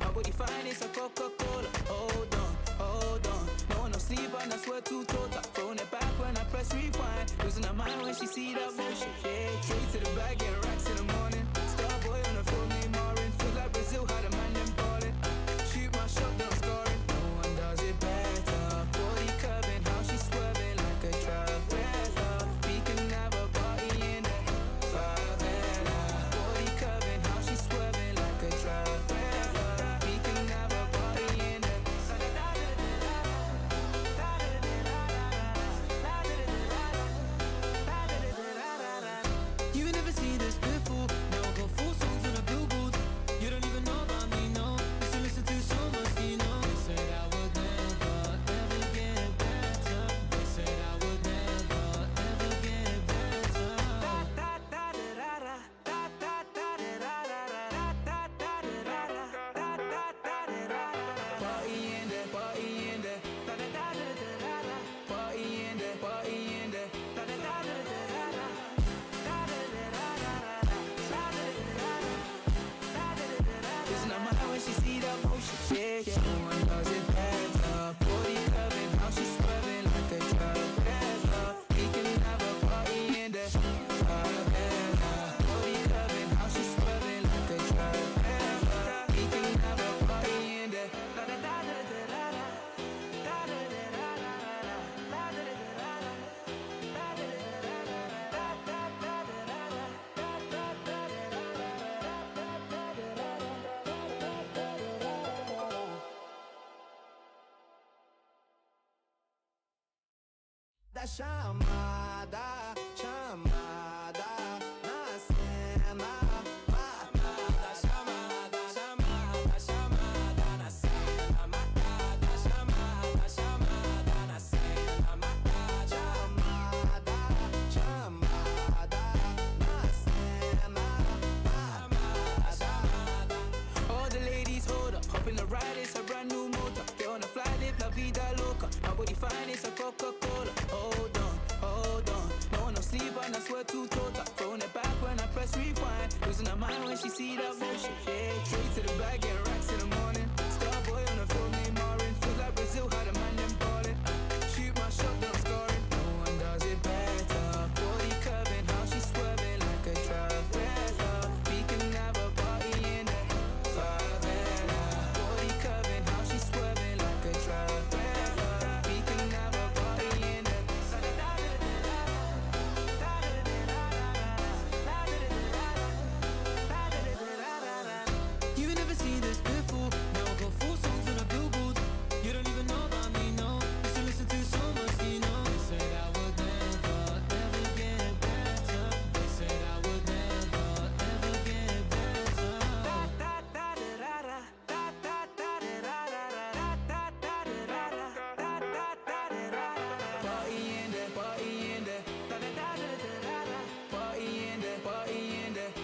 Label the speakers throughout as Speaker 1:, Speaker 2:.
Speaker 1: My body fine, it's a Coca-Cola. Hold on. No one no sleep and I swear to total. Throwing it back when I press rewind. Losing her mind when she see that motion. Yeah, straight to the bag, getting racks in the morning. Star boy on the phone, name orange. Feel like Brazil had a man them ballin'. Shoot my shot, then I'm scoring. No one does it better. Body curving, how she swerving like a traveler. We can have a party in the favela. Body curving, how she swerving like a traveler. We can have a party in the You never seen this before. Now I got 4 songs on a billboard. You don't even know about me, no. Used to listen to so much, you know. They said I would never, ever get better. They said I would never, ever get better. Party in there, party in there. Party in there, party in there. Losing her mind when she see that motion. Yeah. No one does it better. Body curving, how she swerving like a traveler. We can have a party in there. Favela. Body curving, how she swerving like a traveler. We can have a party in there.
Speaker 2: Da chamada, na cena. Matada, chamada, na cena. Matada, chamada, na cena. Matada, chamada, na cena. Matada.
Speaker 1: All the ladies, hold up. Hop in the ride, it's a brand new motor. Get on the fly, live la vida loca. My body fine, it's a Coca-Cola. Hold on. No one no sleep and I swear to total. Throwing it back when I press rewind. Losing her mind when she see that motion. Yeah, straight to the bag, getting racks in the morning. Star boy on the phone, name orange. Feel like Brazil had a man them ballin'. Shoot my shot, then I'm scoring. No one does it better. Body curving, how she swerving like a traveler. We can have a party in the favela. Body curving, how she swerving like a traveler. We can have a party in the You never seen this before. Now I got 4 songs on a billboard. You don't even know about me, no. Used to listen to so much, you know. They said I would never, ever get better. They said I would never, ever get better. Party in there, party in there. Party in there, party in there.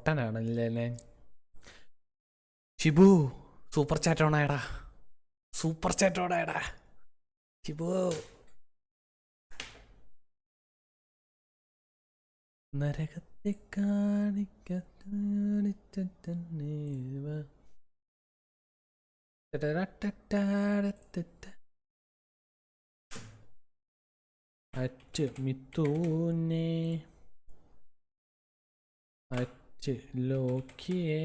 Speaker 3: പൊട്ടനാണല്ലേ Shibu super chat ഓണായടാ ഷിബു നരകത്തെ കാണിക്കത്തന്നെ at മിത്തൂനെ at ലോക്കിയെ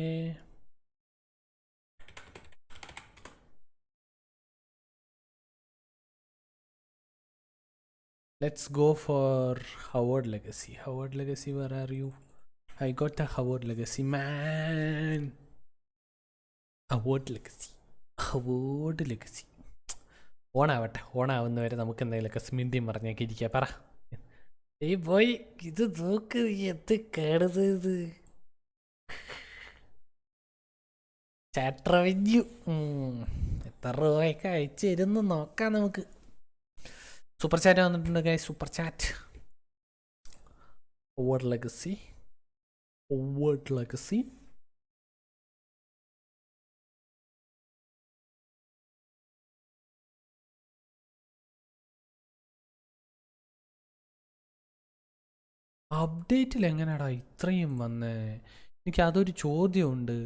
Speaker 3: Let's go for Howard Legacy. Howard Legacy, where are you? I got the Howard Legacy, man. Howard Legacy. Howard Legacy. ഓണാവട്ടെ, ഓണാവുന്നവരെ നമുക്ക് എന്തെങ്കിലുമൊക്കെ സ്മിന്തി പറഞ്ഞേക്ക് ഇരിക്കാം. പറ ഏയ് പോയി ഇത് നോക്ക്, എന്ത് കേടത് ഇത്. ചാറ്റ് റവന്യൂ എത്ര രൂപയൊക്കെ അയച്ചു തരുന്നു നോക്കാം നമുക്ക്. സൂപ്പർ ചാറ്റ് വന്നിട്ടുണ്ട് guys. Super chat Howard Legacy. Howard Legacy. അപ്ഡേറ്റിൽ എങ്ങനെയാടാ ഇത്രയും വന്നേ? എനിക്ക് അതൊരു ചോദ്യമുണ്ട്.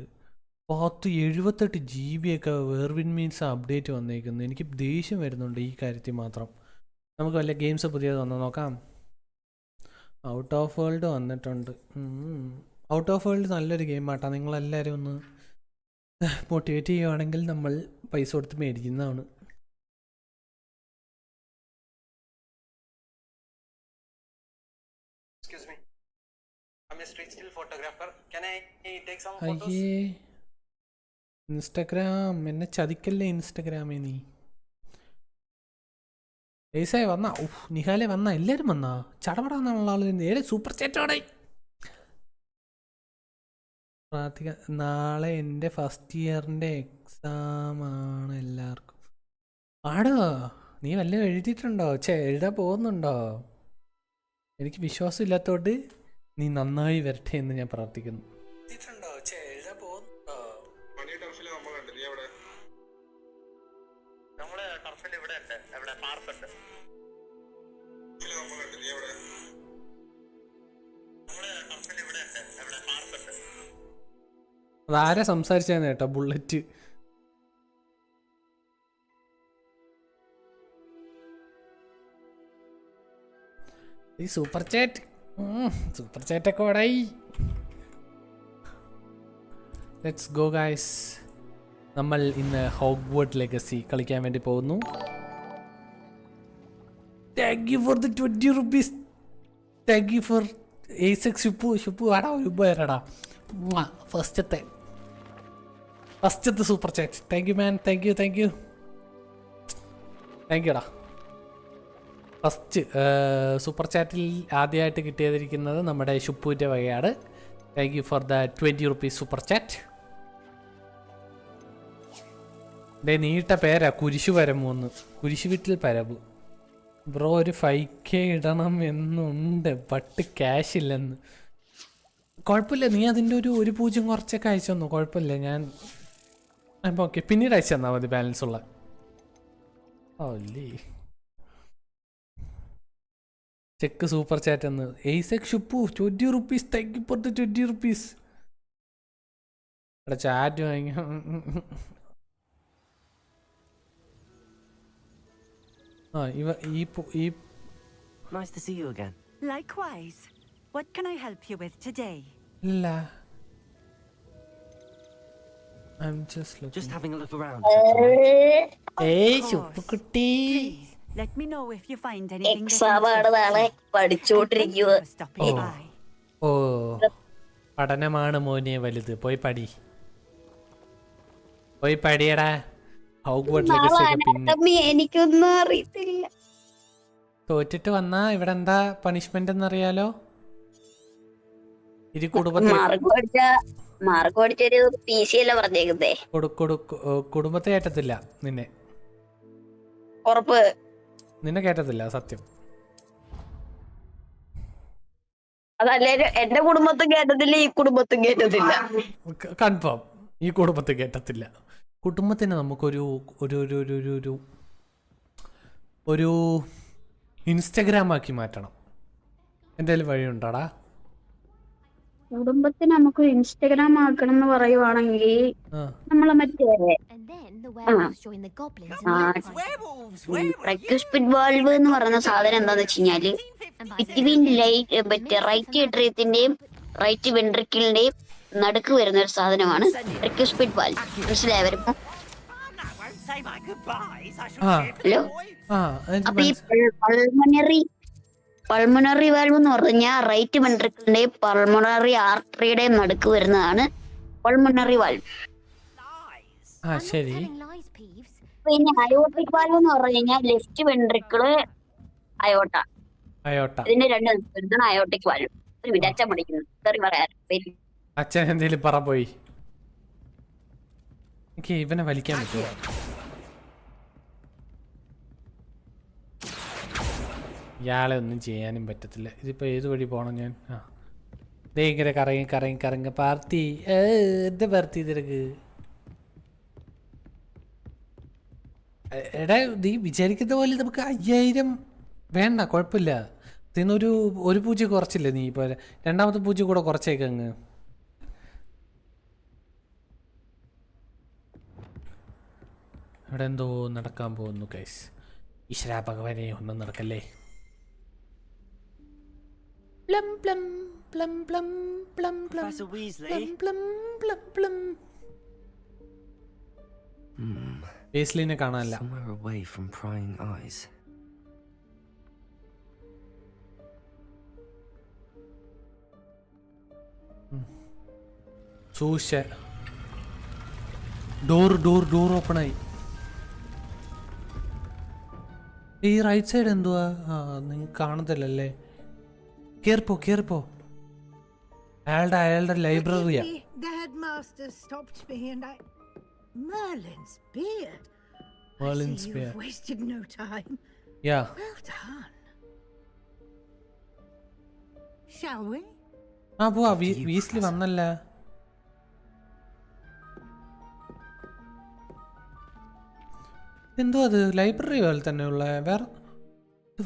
Speaker 3: 78 GB ഒക്കെ വെർവിൻ മീൻസ് അപ്ഡേറ്റ് വന്നേക്കുന്നു. എനിക്ക് ദേഷ്യം വരുന്നുണ്ട് ഈ കാര്യത്തിൽ മാത്രം. നമുക്ക് വല്ല ഗെയിംസ് പുതിയത് വന്ന് നോക്കാം. ഔട്ട് ഓഫ് വേൾഡ് വന്നിട്ടുണ്ട്. ഔട്ട് ഓഫ് വേൾഡ് നല്ലൊരു ഗെയിം ആട്ടാ. നിങ്ങളെല്ലാവരും ഒന്ന് മോട്ടിവേറ്റ് ചെയ്യുവാണെങ്കിൽ നമ്മൾ പൈസ കൊടുത്ത് മേടിക്കുന്നതാണ്. അയ്യേ ഇൻസ്റ്റഗ്രാം എന്നെ ചതിക്കല്ലേ ഇൻസ്റ്റഗ്രാമേ നീ. ഏസായി വന്നാ? നിഹാലെ വന്നാ? എല്ലാവരും വന്നാ? ചടപടാന്നുള്ള ആൾ നേരെ സൂപ്പർ ചാറ്റോടെ. പ്രാർത്ഥിക. നാളെ എൻ്റെ ഫസ്റ്റ് ഇയറിൻ്റെ എക്സാമാണ് എല്ലാവർക്കും. ആടോ നീ വല്ലതും എഴുതിയിട്ടുണ്ടോ? എഴുതാൻ പോകുന്നുണ്ടോ? എനിക്ക് വിശ്വാസം ഇല്ലാത്തോണ്ട് നീ നന്നായി വരട്ടെ എന്ന് ഞാൻ പ്രാർത്ഥിക്കുന്നു. എഴുതാൻ പോകുന്നുണ്ടോ? അതാരാ സംസാരിച്ചാന്ന് കേട്ടോ? ബുള്ളറ്റ്. ഈ സൂപ്പർ ചാറ്റ് സൂപ്പർ ചാറ്റൊക്കെ ഓടായി. Let's go guys. നമ്മൾ ഇന്ന് ഹോഗ്വാർട്സ് ലെഗസി കളിക്കാൻ വേണ്ടി പോകുന്നു. Thank you for the 20 rupees. Thank you for A6 Shuppu ആടാ ഉപകാരടാ. ഫസ്റ്റത്തെ super chat. Thank you man. Thank you ടാ. ഫസ്റ്റ് സൂപ്പർ ചാറ്റിൽ ആദ്യമായിട്ട് കിട്ടിയതിരിക്കുന്നത് നമ്മുടെ ഷുപ്പുവിൻ്റെ വകയാണ്. Thank you for the 20 rupees super chat. എൻ്റെ നീട്ട പേരാ കുരിശുപരമൂന്ന്. കുരിശു വീട്ടിൽ പരമു. ബ്രോ ഒരു 5K ഇടണം എന്നുണ്ട്, ബട്ട് ക്യാഷ് ഇല്ലെന്ന്. കുഴപ്പമില്ല, നീ അതിൻ്റെ ഒരു 0 കുറച്ചൊക്കെ അയച്ചു തന്നു. കുഴപ്പമില്ല, ഞാൻ അപ്പോൾ ഓക്കെ പിന്നീട് അയച്ചു തന്നാൽ മതി ബാലൻസ് ഉള്ള. ഓല്ലേ ചെക്ക് സൂപ്പർ ചാറ്റ് എന്ന്. A6 ഷുപ്പു 20 rupees. Thank you for the 20 rupees. ഇവിടെ ചാറ്റ് വാങ്ങി.
Speaker 4: Nice to see you again.
Speaker 5: Likewise. What can I help you with today?
Speaker 3: ഇല്ല, I'm just looking.
Speaker 4: Just having a look around.
Speaker 3: ഏയ് ഷുപ്പുക്കുട്ടി.
Speaker 5: Please, let me know if you find anything
Speaker 6: exam ആണ് നാളെ, പഠിച്ചുകൊണ്ടിരിക്കുക.
Speaker 5: for stopping by.
Speaker 3: ഓ പഠനമാണ് മോനെ വലുത്. പോയി പഠിയടാ. ഹോഗ്വാർട്സ് legacy ഒക്കെ പിന്നെ
Speaker 6: എനിക്കൊന്നും അറിയത്തില്ല.
Speaker 3: തോറ്റിട്ട് വന്നാ ഇവിടെ എന്താ പണിഷ്മെന്റ് എന്നറിയാലോ? ഇരു കുടുംബത്തെ
Speaker 6: മാർക്ക് പഠിച്ചൊരു PC അല്ലേ പറഞ്ഞേക്കുന്നേ?
Speaker 3: കുടുംബത്തെ കേട്ടത്തില്ല നിന്നെ.
Speaker 6: ഉറപ്പ്?
Speaker 3: നിന്നെ കേട്ടത്തില്ല സത്യം.
Speaker 6: അതല്ലേ എന്റെ കുടുംബത്തും കേട്ടതില്ല, ഈ കുടുംബത്തും കേട്ടതില്ല.
Speaker 3: കൺഫേം, ഈ കുടുംബത്തെ കേട്ടത്തില്ല. കുടുംബത്തിന് നമുക്കൊരു ഒരു ഇൻസ്റ്റഗ്രാം ആക്കി മാറ്റണം. എന്തെങ്കിലും വഴിയുണ്ടാടാ?
Speaker 6: കുടുംബത്തിന് നമുക്ക് ഇൻസ്റ്റഗ്രാം ആക്കണം എന്ന് പറയുവാണെങ്കിൽ നമ്മളെ മറ്റേ
Speaker 7: the werewolves join the goblins and
Speaker 6: റെക്യൂസ്പിഡ് വാൾവ് എന്ന് പറയുന്ന സാധനം എന്താന്ന് വെച്ച് കഴിഞ്ഞാല് ബിറ്റ്വീൻ മറ്റേ റൈറ്റ് ഏട്രിയത്തിന്റെയും റൈറ്റ് വെൻട്രിക്കിളിന്റെയും നടുക്ക് വരുന്ന ഒരു സാധനമാണ് റെക്യൂസ്പിഡ് വാൾവ്. മനസ്സിലായ വരുമ്പോ ഹലോ. അപ്പൊ ഈ പൾമണറി വാൽവ് എന്ന് പറഞ്ഞാൽ റൈറ്റ് വെൻട്രിക്കിളിന്റെയും പൾമണറി ആർട്ടറിയുടെയും നടുക്ക് വരുന്നതാണ് പൾമണറി വാൽവ്.
Speaker 3: ശരി.
Speaker 6: പിന്നെ അയോട്ടിക് വാൽവ് എന്ന് പറഞ്ഞു കഴിഞ്ഞാൽ ലെഫ്റ്റ് വെൻട്രിക്കിള് അയോട്ട. ഇതിന്റെ രണ്ട് വരുന്നതാണ് അയോട്ടിക് വാൽവ്. ഒരു മിനിറ്റ്, അച്ഛൻ പഠിക്കുന്നു.
Speaker 3: അച്ഛൻ എന്തേലും പറ പോയി. എനിക്ക് ഇവനെ വലിക്കാൻ പറ്റുമോ? ഇയാളെ ഒന്നും ചെയ്യാനും പറ്റത്തില്ല. ഇതിപ്പോ ഏത് വഴി പോണം ഞാൻ? ഇങ്ങനെ കറങ്ങി കറങ്ങി കറങ്ങി പാർത്തി. എന്താ പാർത്തി തിരക്ക്? എടാ, നീ വിചാരിക്കുന്ന പോലെ നമുക്ക് 5000 വേണ്ട, കുഴപ്പമില്ല. ഒരു പൂജ കുറച്ചില്ലേ നീ? ഇപ്പോൾ രണ്ടാമത്തെ പൂജ കൂടെ കുറച്ചേക്കങ്ങ്. ഇവിടെ എന്തോ നടക്കാൻ പോകുന്നു ഗൈസ്. ഈശ്വരാ ഭഗവാനെ, ഒന്നും നടക്കല്ലേ. Plum plum plum plum plum plum plum plum plum. ബേസ്ലിനെ കാണാനല്ല.
Speaker 4: Somewhere away from prying eyes.
Speaker 3: സൂക്ഷ. ഡോർ ഓപ്പൺ ആയി. ഈ റൈറ്റ് സൈഡ് എന്തുവാ? നിങ്ങൾക്ക് കാണത്തില്ലല്ലേ? കേറിപ്പോ. അയാളുടെ ലൈബ്രറിയാ.
Speaker 8: The headmaster stopped me and I... Merlin's beard.
Speaker 3: Merlin's beard.
Speaker 8: You've wasted no time.
Speaker 3: Yeah.
Speaker 8: Well done. Shall we?
Speaker 3: പോവാ. വീസ്ലി വന്നല്ല. എന്തോ അത് ലൈബ്രറി പോലെ തന്നെയുള്ള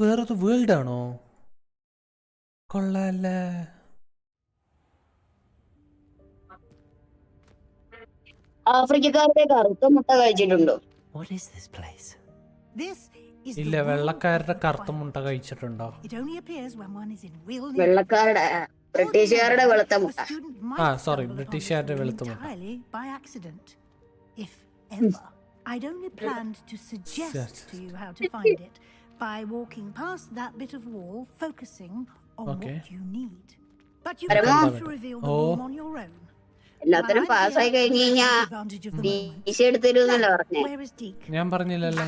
Speaker 3: വേറൊരു വേൾഡ് ആണോ? കൊള്ളാല്ലേ.
Speaker 6: ആഫ്രിക്കക്കാരുടെ കറുത്ത മുട്ട കഴിച്ചിട്ടുണ്ടോ?
Speaker 4: What is this place?
Speaker 8: This is
Speaker 3: ഇല്ല, വെള്ളക്കാരുടെ കറുത്ത മുട്ട കഴിച്ചിട്ടുണ്ടോ?
Speaker 8: It only appears when one is in real need.
Speaker 6: വെള്ളക്കാരുടെ ബ്രിട്ടീഷുകാരുടെ വെളുത്ത മുട്ട.
Speaker 3: സോറി, ബ്രിട്ടീഷുകാരുടെ വെളുത്ത മുട്ട.
Speaker 8: Entirely by accident, if ever. I'd only planned to suggest to you how to find it by walking past that bit of wall, focusing on what you need. But you have to reveal the room on your own.
Speaker 6: എല്ലാത്തിനും പാസ്സായി കഴിഞ്ഞ് കഴിഞ്ഞാ വീശ എടുത്തരുന്നല്ലോ പറഞ്ഞേ.
Speaker 3: ഞാൻ പറഞ്ഞില്ലല്ലോ.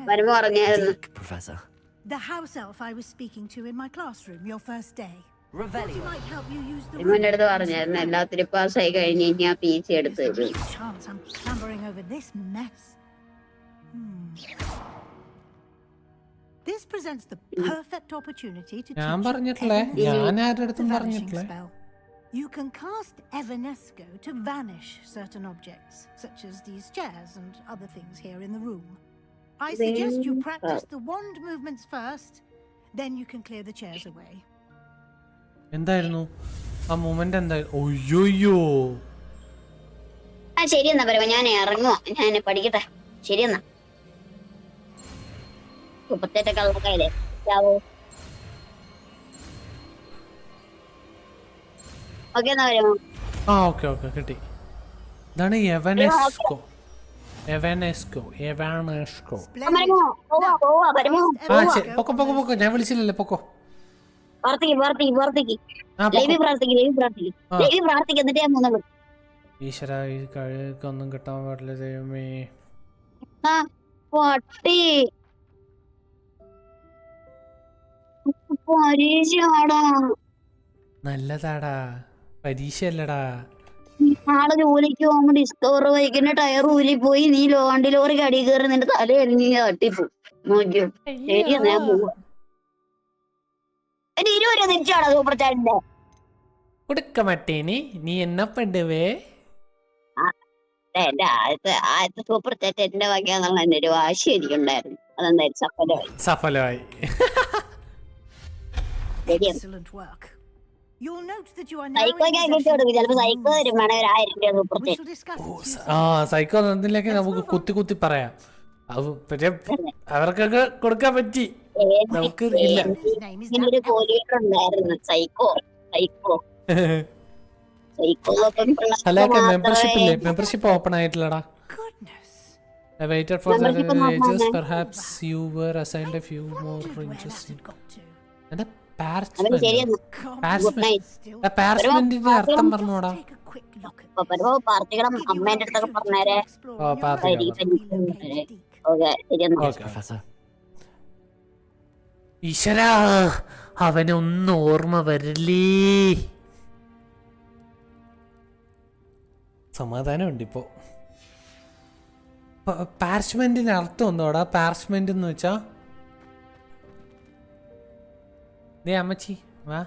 Speaker 6: വരുമ്പോ പറഞ്ഞായിരുന്നു.
Speaker 8: The house elf I was speaking to in my classroom your first day.
Speaker 6: എന്റെ അടുത്ത് പറഞ്ഞായിരുന്നു എല്ലാത്തിനും പാസ്സായി കഴിഞ്ഞ് കഴിഞ്ഞാ പീസ എടുത്ത് തരും.
Speaker 8: This presents the perfect opportunity to
Speaker 3: ഞാൻ പറഞ്ഞിട്ടില്ലേ? ഞാൻ ആരുടെ അടുത്തും പറഞ്ഞിട്ടില്ലേ?
Speaker 8: You can cast Evanesco to vanish certain objects, such as these chairs and other things here in the room. I suggest you practice the wand movements first, then you can clear the chairs away.
Speaker 3: എന്തായിരുന്നു ആ movement? എന്തായിരുന്നു? ഒയ്യോയ്യോ.
Speaker 6: ശരിയെന്നാ പറയുമ്പോ ഞാൻ ഇറങ്ങുവാ. ഞാൻ പഠിക്കട്ടെ. ശരിയെന്നാ. മുപ്പത്തെട്ട് കള്ളക്കായില്ലേ? ഓക്കെ എന്നാ വരുമോ?
Speaker 3: ഓക്കെ കിട്ടി. ഇതാണ് എവനെസ്കോ. പൊക്കോ. ഞാൻ വിളിച്ചില്ലല്ലേ? പൊക്കോ. ഈശ്വര, ഈ കഴിക്കൊന്നും കിട്ടാൻ പാടില്ല ദൈവമേ. നല്ലതാടാ, പരീക്ഷയല്ലടാ.
Speaker 6: നാളെ ജോലിക്ക് പോകുമ്പോ ഡിസ്കവർ ബൈക്കിന്റെ ടയർ ഊലി പോയി. നീ വണ്ടി ലോറിക്ക് അടി കയറി നിന്റെ തല എറിഞ്ഞ് തട്ടിപ്പോ. നോക്കിയോ? ശരിയാ, ഞാൻ പോവാ. 20 രൂപ തിരിച്ചാടാ സൂപ്പർ ചാറ്റിന്റെ.
Speaker 3: കൊടുക്ക മട്ടേനി, നീ എന്നാ പണ്ടുവേ?
Speaker 6: എന്റെ ആദ്യത്തെ സൂപ്പർ ചാറ്റ് എന്റെ വകയാന്നുള്ള എന്റെ ഒരു വാശി എനിക്കുണ്ടായിരുന്നു. അതെന്തായാലും സഫലമായി.
Speaker 8: Excellent work. You'll note that you are now in
Speaker 6: സൈക്കോയ്ക്ക് അയച്ചു
Speaker 8: possession
Speaker 6: കൊടുക്കും. ചിലപ്പോ
Speaker 8: of
Speaker 6: സൈക്കോ തരും, വേണേ ഒരു 1000 രൂപ super
Speaker 8: We
Speaker 6: chat.
Speaker 8: shall discuss it to
Speaker 3: ആ
Speaker 8: yourself.
Speaker 3: സൈക്കോ തന്നില്ലെങ്കിൽ നമുക്ക് കുത്തി കുത്തി പറയാം. അത് പക്ഷേ അവർക്കൊക്കെ കൊടുക്കാൻ പറ്റി, നമുക്ക് ഇല്ല.
Speaker 8: His name is
Speaker 6: ഇങ്ങനൊരു കോലിയുണ്ടായിരുന്നു, സൈക്കോ.
Speaker 3: അല്ലൊക്കെ മെമ്പർഷിപ്പ് ഇല്ലേ? മെമ്പർഷിപ്പ് ഓപ്പൺ ആയിട്ടില്ലടാ.
Speaker 8: Goodness.
Speaker 3: I waited for the
Speaker 6: Membership ഒന്നും open
Speaker 3: ages.
Speaker 6: ആക്കാൻ.
Speaker 3: Perhaps you were assigned a few more
Speaker 8: Wondered where that
Speaker 3: interesting.
Speaker 8: had got to.
Speaker 3: എന്താ
Speaker 6: അവന്
Speaker 3: പാരച്ച്മെന്റ്?
Speaker 6: ശരിയെന്ന്.
Speaker 8: Come on, still.
Speaker 3: പാരച്ച്മെന്റിന്റെ അർത്ഥം പറഞ്ഞോടാ.
Speaker 8: Take a quick look at
Speaker 6: അപ്പൊ വരുമ്പോ പാർട്ടികളും
Speaker 8: Give you
Speaker 6: അമ്മേന്റെ അടുത്തൊക്കെ
Speaker 8: opportunity
Speaker 6: പറഞ്ഞേരെ.
Speaker 8: to explore
Speaker 3: Oh,
Speaker 8: your
Speaker 3: party
Speaker 8: own
Speaker 3: cover.
Speaker 8: relocated Deke.
Speaker 6: Okay ശരിയെന്നാ.
Speaker 3: Okay.
Speaker 4: Professor.
Speaker 3: ഈശ്വരാ, അവനൊന്നും ഓർമ്മ വരില്ലേ. സമാധാനമുണ്ട് ഇപ്പോ. പാരച്ച്മെന്റിന്റെ അർത്ഥം എന്തോടാ? പാരച്ച്മെന്റ് എന്ന് വെച്ചാ ദേ അമ്മച്ചി വാ.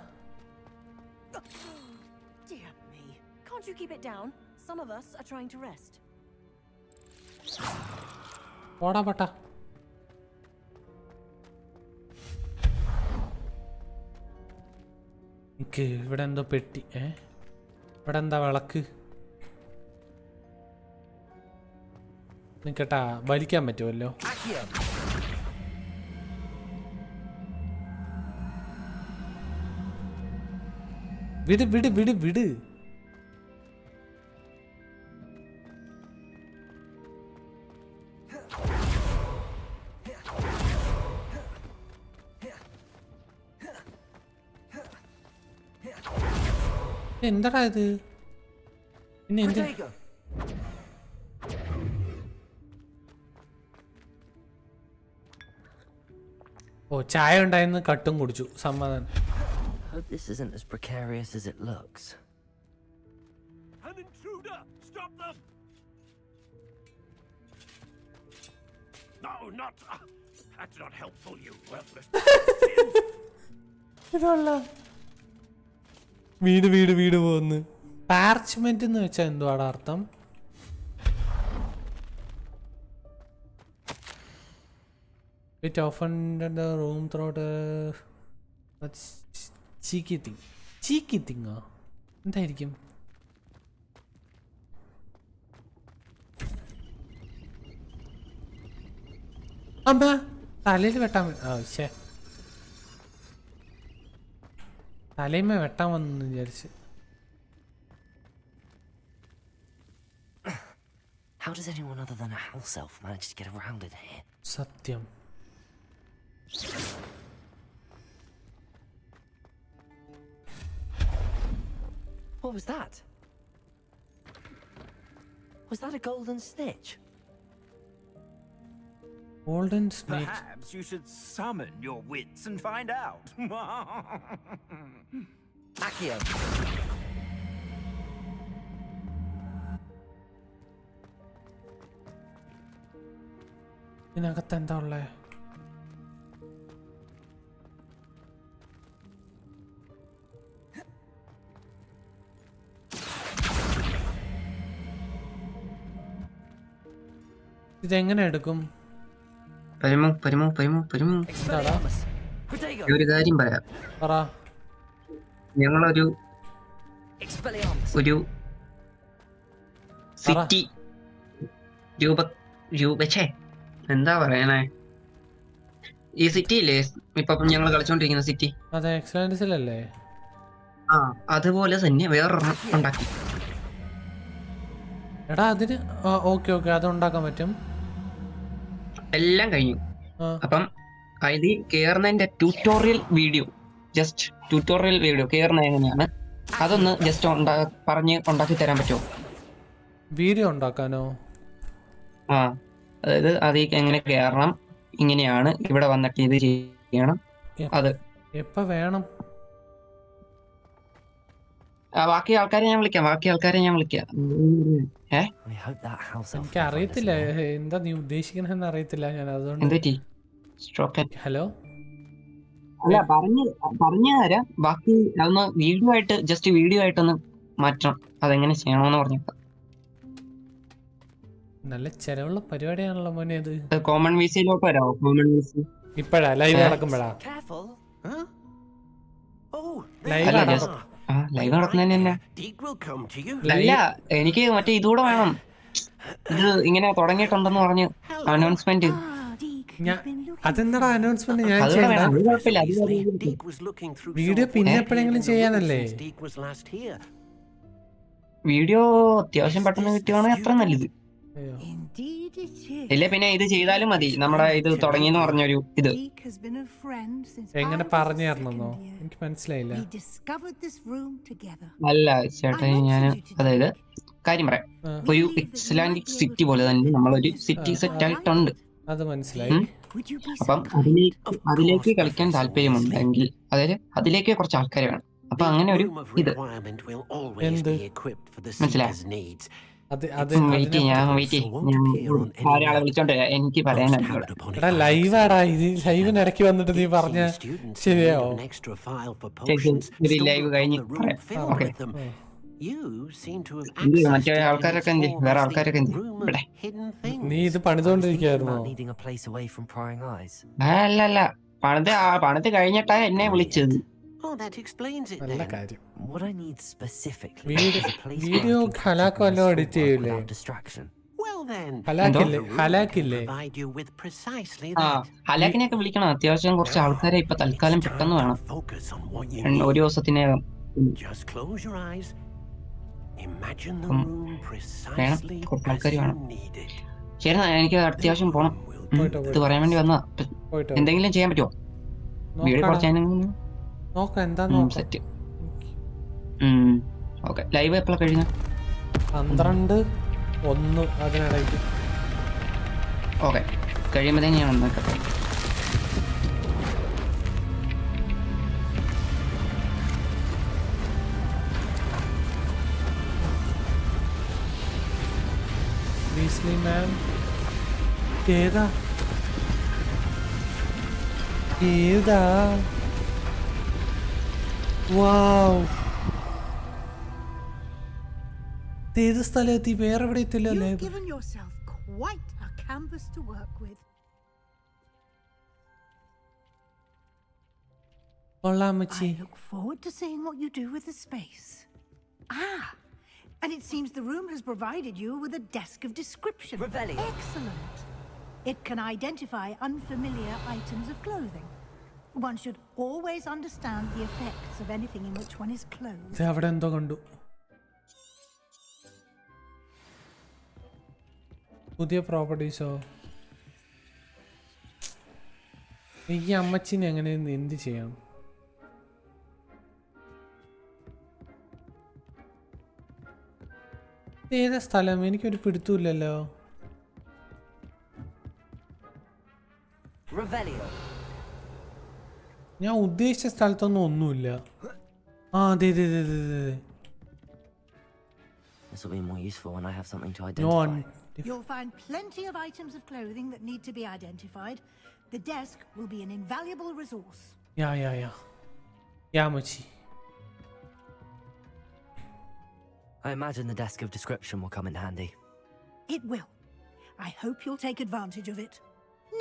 Speaker 9: Dear me. Can't you keep it down? Some of us are trying to rest.
Speaker 3: പോടാ പട്ടാ. എനിക്ക് ഇവിടെ എന്തോ പെട്ടി. ഇവിടെ എന്താ വിളക്ക്? നിക്കട്ടാ, വലിക്കാൻ പറ്റുമല്ലോ. വിട് വിട് വിട് വിട്. എന്താടാ ഇത്? പിന്നെ എന്ത്? ഓ ചായ ഉണ്ടായിരുന്നു, കട്ടും കുടിച്ചു, സമാധാനം.
Speaker 4: Hope this isn't as precarious as it looks.
Speaker 2: An intruder! Stop them! No, not. That's not helpful, you worthless.
Speaker 3: വീട് വീട് വീട് പോകുന്നു. പാർച്ച്മെന്റ് എന്ന് വെച്ചാൽ എന്തുവാടാ അർത്ഥം? It opened the room through the cheeky thing. Cheeky thing ആ എന്തായിരിക്കും? അമ്മ തലയിൽ വെട്ടാൻ ശേ തലയുമേ വെട്ടാൻ വന്നു വിചാരിച്ച്.
Speaker 4: How does anyone other than a house elf manage to get around in here?
Speaker 3: സത്യം.
Speaker 4: What was that? Was that a golden snitch?
Speaker 3: Golden snake.
Speaker 2: Perhaps you should summon your wits and find out.
Speaker 4: Accio.
Speaker 3: ഇതിനകത്ത് എന്താ ഉള്ളേ? ഇതെങ്ങനെ എടുക്കും? എന്താടാ?
Speaker 10: ഒരു കാര്യം പറയാം.
Speaker 3: പറ.
Speaker 10: ഞങ്ങളൊരു ഒരു സിറ്റി എന്താ പറയണേ, ഈ സിറ്റി ഇല്ലേ ഇപ്പൊ ഞങ്ങൾ കളിച്ചോണ്ടിരിക്കുന്ന സിറ്റി,
Speaker 3: അതെ എക്സലൻസിലല്ലേ?
Speaker 10: ആ അതുപോലെ തന്നെ വേറൊരെണ്ണം ഉണ്ടാക്കി.
Speaker 3: എടാ അതിന് ഓക്കെ ഓക്കെ അത് ഉണ്ടാക്കാൻ പറ്റും.
Speaker 10: എല്ലാം കഴിഞ്ഞു. അപ്പം അതിൽ കേറുന്നതിന്റെ ട്യൂട്ടോറിയൽ വീഡിയോ കേറുന്ന എങ്ങനെയാണ് അതൊന്ന് ജസ്റ്റ് പറഞ്ഞ് ഉണ്ടാക്കി തരാൻ പറ്റുമോ?
Speaker 3: വീഡിയോ ഉണ്ടാക്കാനോ?
Speaker 10: ആ അതായത് അതിൽ എങ്ങനെ കേറണം, ഇങ്ങനെയാണ് ഇവിടെ വന്നിട്ട് ഇത് ചെയ്യണം. അത്
Speaker 3: എപ്പ വേണം?
Speaker 10: ബാക്കി ആൾക്കാരെ ഞാൻ വിളിക്കാം.
Speaker 3: എനിക്ക് അറിയത്തില്ല എന്താ നീ ഉദ്ദേശിക്കണെന്ന് അറിയത്തില്ല ഞാൻ, അതുകൊണ്ട്. ഹലോ
Speaker 10: അല്ല പറഞ്ഞു തരാം. ബാക്കി അതൊന്ന് വീഡിയോ ആയിട്ടൊന്ന് മാറ്റണം. അതെങ്ങനെ ചെയ്യണമെന്ന് പറഞ്ഞു.
Speaker 3: നല്ല ചെലവുള്ള പരിപാടിയാണല്ലോ മോനെ അത്.
Speaker 10: കോമൺ വിസിയിലോട്ട് വരാമോ? കോമൺ വിസി
Speaker 3: ഇപ്പഴാ ലൈവ് നടക്കുമ്പോഴാ? ലൈവ്
Speaker 10: ലൈവ് നടത്തുന്നതിന് തന്നെ.
Speaker 2: Deke will come to you.
Speaker 10: അല്ല, എനിക്ക് മറ്റേ ഇതുകൂടെ വേണം. ഇത് ഇങ്ങനെ തുടങ്ങിയിട്ടുണ്ടെന്ന് പറഞ്ഞ് അനൗൺസ്മെന്റ്.
Speaker 3: അതെന്താടാ അനൗൺസ്മെന്റ് ഞാൻ
Speaker 10: അതുകൂടെ
Speaker 3: ചെയ്യണ്ട?
Speaker 10: വേണം. അത് കുഴപ്പമില്ല. അത്
Speaker 2: Deke was looking through
Speaker 3: video പിന്നെ എപ്പോഴെങ്കിലും ചെയ്യാനല്ലേ?
Speaker 2: Deke was last here.
Speaker 10: Video അത്യാവശ്യം പെട്ടെന്ന് കിട്ടുവാണെങ്കിൽ അത്ര നല്ലത്.
Speaker 8: Indeed it is.
Speaker 10: ഇല്ല പിന്നെ ഇത് ചെയ്താലും മതി. നമ്മുടെ ഇത് തുടങ്ങിയെന്ന് പറഞ്ഞൊരു ഇത്.
Speaker 8: Deke has been a friend since
Speaker 3: എങ്ങനെ
Speaker 8: I was
Speaker 3: പറഞ്ഞു
Speaker 8: in
Speaker 3: തരണമെന്നോ?
Speaker 8: second year.
Speaker 3: എനിക്ക് മനസ്സിലായില്ല.
Speaker 8: We discovered this room together.
Speaker 10: അല്ല ചേട്ടാ, ഞാൻ അതായത് കാര്യം പറയാം. ഒരു ഇസ്ലാമിക് സിറ്റി പോലെ തന്നെ നമ്മളൊരു സിറ്റി സെറ്റ് ആയിട്ടുണ്ട്.
Speaker 3: അത് മനസ്സിലായി.
Speaker 8: Would you be
Speaker 10: അപ്പം
Speaker 8: so kind?
Speaker 10: അതിലേക്ക് കളിക്കാൻ താല്പര്യമുണ്ടെങ്കിൽ അതായത് അതിലേക്ക് കുറച്ച് ആൾക്കാർ വേണം. അപ്പൊ അങ്ങനെ ഒരു ഇത്
Speaker 3: എന്ത്?
Speaker 10: മനസ്സിലായി.
Speaker 3: അത് അത്
Speaker 10: വെയിറ്റ് ഞാൻ ഒരാളെ വിളിച്ചോണ്ട് എനിക്ക് പറയാനുണ്ട്.
Speaker 3: എടാ ലൈവാടാ ഇത്. ലൈവിന് ഇടയ്ക്ക് വന്നിട്ട് നീ പറഞ്ഞ ശരിയാവോ?
Speaker 10: ഒരു ലൈവ് കഴിഞ്ഞ് പറയാം. ഓക്കെ. മറ്റേ ആൾക്കാരൊക്കെ എന്ത്? വേറെ ആൾക്കാരൊക്കെ എന്ത്? ഇവിടെ
Speaker 3: നീ ഇത് പണിതോണ്ടിരിക്കായിരുന്നോ?
Speaker 4: Needing a place away from prying eyes.
Speaker 10: അല്ല പണിത് കഴിഞ്ഞിട്ടാ എന്നെ വിളിച്ചത്.
Speaker 2: Oh, that explains it
Speaker 3: നല്ല
Speaker 2: then.
Speaker 3: കാര്യം.
Speaker 4: What I need specifically
Speaker 3: video
Speaker 4: is a place
Speaker 3: video
Speaker 4: where I can
Speaker 3: ഹലാക്ക്
Speaker 4: focus
Speaker 3: വല്ലതും എഡിറ്റ് ചെയ്യൂലേ?
Speaker 4: without distraction.
Speaker 2: Well then,
Speaker 3: ഹലാക്കില്ലേ?
Speaker 2: the room
Speaker 3: ഹലാക്കില്ലേ?
Speaker 2: will provide you with precisely
Speaker 10: ആ
Speaker 2: that.
Speaker 10: ഹലാക്കിനെയൊക്കെ വിളിക്കണം. അത്യാവശ്യം കുറച്ച് ആൾക്കാരെ ഇപ്പൊ തൽക്കാലം
Speaker 2: It's
Speaker 10: പെട്ടെന്ന്
Speaker 2: time
Speaker 10: വേണം.
Speaker 2: to focus on what you
Speaker 10: ഒരു
Speaker 2: need.
Speaker 10: ദിവസത്തിനകം.
Speaker 2: Just close your eyes. Imagine the
Speaker 10: വേണം.
Speaker 2: room precisely
Speaker 10: കുറച്ച്
Speaker 2: as
Speaker 10: ആൾക്കാർ
Speaker 2: you
Speaker 10: വേണം.
Speaker 2: need it.
Speaker 10: ശരി, എനിക്ക് അത്യാവശ്യം പോണം.
Speaker 3: പോയിട്ടോ,
Speaker 10: ഇത് പറയാൻ വേണ്ടി വന്നതാ.
Speaker 3: പോയിട്ടോ.
Speaker 10: എന്തെങ്കിലും ചെയ്യാൻ പറ്റുമോ? വീഡിയോ കുറച്ച്
Speaker 3: നോക്കാം എന്താ നോക്കാം.
Speaker 10: സെറ്റ്. ഓക്കെ. ലൈവ് എപ്പോഴാണ് കഴിഞ്ഞ?
Speaker 3: 12:01 അതിനിടയ്ക്ക്.
Speaker 10: ഓക്കെ, കഴിയുമ്പോഴത്തേക്ക് ഞാൻ വന്നേക്കട്ടെ.
Speaker 3: ബീസ്ലി മാൻ ഏതാ ഏതാ? വാവ്, ഏത് സ്ഥലത്തി? വേറെ എവിടെ എത്തില്ലല്ലേ?
Speaker 8: You've given yourself quite a canvas to work with.
Speaker 3: കൊള്ളാമച്ചി.
Speaker 8: I look forward to seeing what you do with the space. And it seems the room has provided you with a desk of description.
Speaker 9: Revelio.
Speaker 8: Excellent. It can identify unfamiliar items of clothing. One should always understand the effects of anything in which one is clothed.
Speaker 3: അവിടെ എന്തോ കണ്ടു. പുതിയ പ്രോപ്പർട്ടീസോ? ഈ അമ്മച്ചിനെ എങ്ങനെ എന്ത് ചെയ്യാം? ഏതാ സ്ഥലം? എനിക്കൊരു പിടുത്തമില്ലല്ലോ.
Speaker 9: Revelio.
Speaker 3: ഞാൻ ഉദ്ദേശിച്ച സ്ഥലത്തൊന്നും ഒന്നുമില്ല. അതെ.
Speaker 4: This will be more useful when I have something to
Speaker 3: No
Speaker 4: identify.
Speaker 3: one.
Speaker 8: You'll find plenty of items of clothing that need to be identified. The desk will be an invaluable resource.
Speaker 3: Yeah, Machi.
Speaker 4: I imagine the desk of description will come in handy.
Speaker 8: It will. I hope you'll take advantage of it.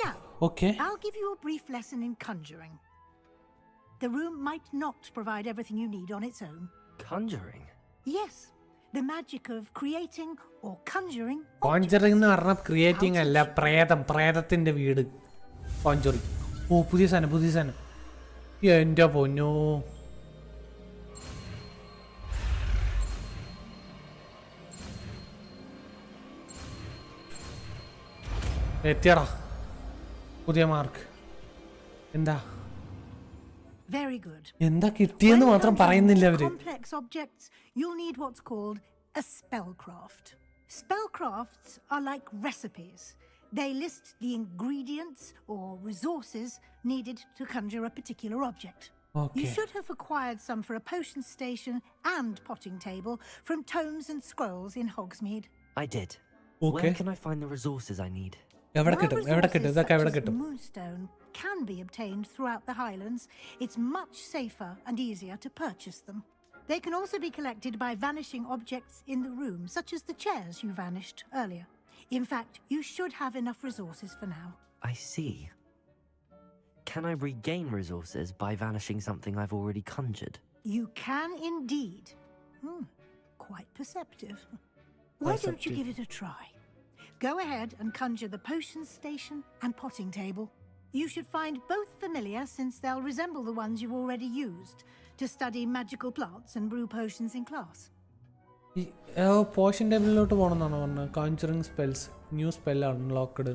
Speaker 8: Now,
Speaker 3: Okay.
Speaker 8: I'll give you a brief lesson in conjuring. The room might not provide everything you need on its own.
Speaker 4: Conjuring?
Speaker 8: Yes, the magic of creating or conjuring.
Speaker 3: Conjuring എന്ന് പറഞ്ഞാൽ creating അല്ല, പ്രേതത്തിന്റെ വീട്. Conjuring. ഓ, പുതിയ സാധനം. എന്റെ പൊന്നോ. എത്തിയടാ പുതിയ mark. എന്താ
Speaker 8: Very good.
Speaker 3: എന്താ കിട്ടിയെന്ന് മാത്രം പറയുന്നില്ല അവര്.
Speaker 8: Complex objects, you'll need what's called a spellcraft. Spellcrafts are like recipes. They list the ingredients or resources needed to conjure a particular object.
Speaker 3: Okay.
Speaker 8: You should have acquired some for a potion station and potting table from tomes and scrolls in Hogsmeade.
Speaker 4: I did.
Speaker 3: Okay.
Speaker 4: Where can I find the resources I need?
Speaker 3: എവിടെ കിട്ടും? ഇതൊക്കെ എവിടെ
Speaker 8: Such as
Speaker 3: കിട്ടും?
Speaker 8: moonstone can be obtained throughout the Highlands. It's much safer and easier to purchase them. They can also be collected by vanishing objects in the room, such as the chairs you vanished earlier. In fact, you should have enough resources for now.
Speaker 4: I see. Can I regain resources by vanishing something I've already conjured?
Speaker 8: You can indeed. Quite perceptive. Why don't you give it a try? Go ahead and conjure the potions station and potting table. You should find both familiar since they'll resemble the ones you've already used to study magical plants and brew potions in class.
Speaker 3: Potion ടേബിളിലോട്ട് പോകണമെന്നാണോ പറഞ്ഞത്? Conjuring spells, new spell unlocked.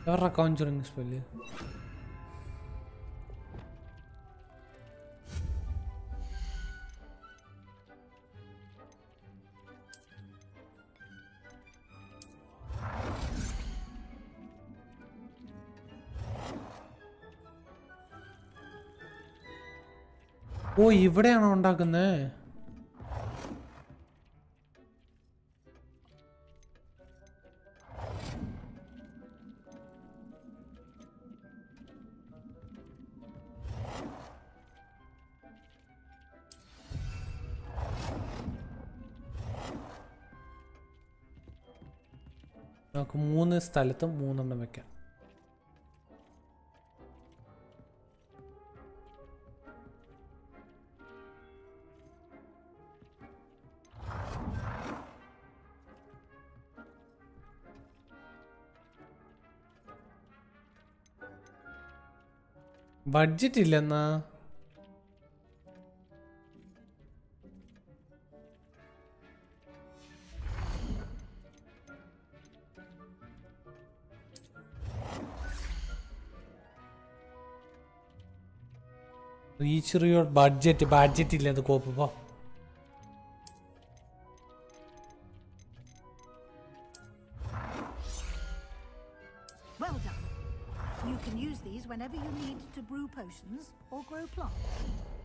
Speaker 3: എവരുടെ conjuring spell? ഓ, ഇവിടെയാണോ ഉണ്ടാക്കുന്നത്? നമുക്ക് 3 സ്ഥലത്തും 3 വെക്കാം. ബഡ്ജറ്റ് ഇല്ലെന്നാ? റീച്ച് യുവർ ബഡ്ജറ്റ് ഇല്ല. അത് കോപ്പോ.
Speaker 8: Well done. You can use these whenever you need to brew potions or grow plants.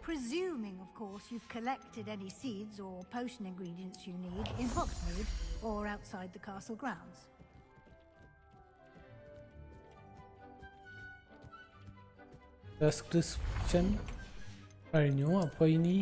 Speaker 8: Presuming, of course, you've collected any seeds or potion ingredients you need in Hogwarts or outside the castle grounds.
Speaker 3: Description കഴിഞ്ഞു. അപ്പോൾ ഇനി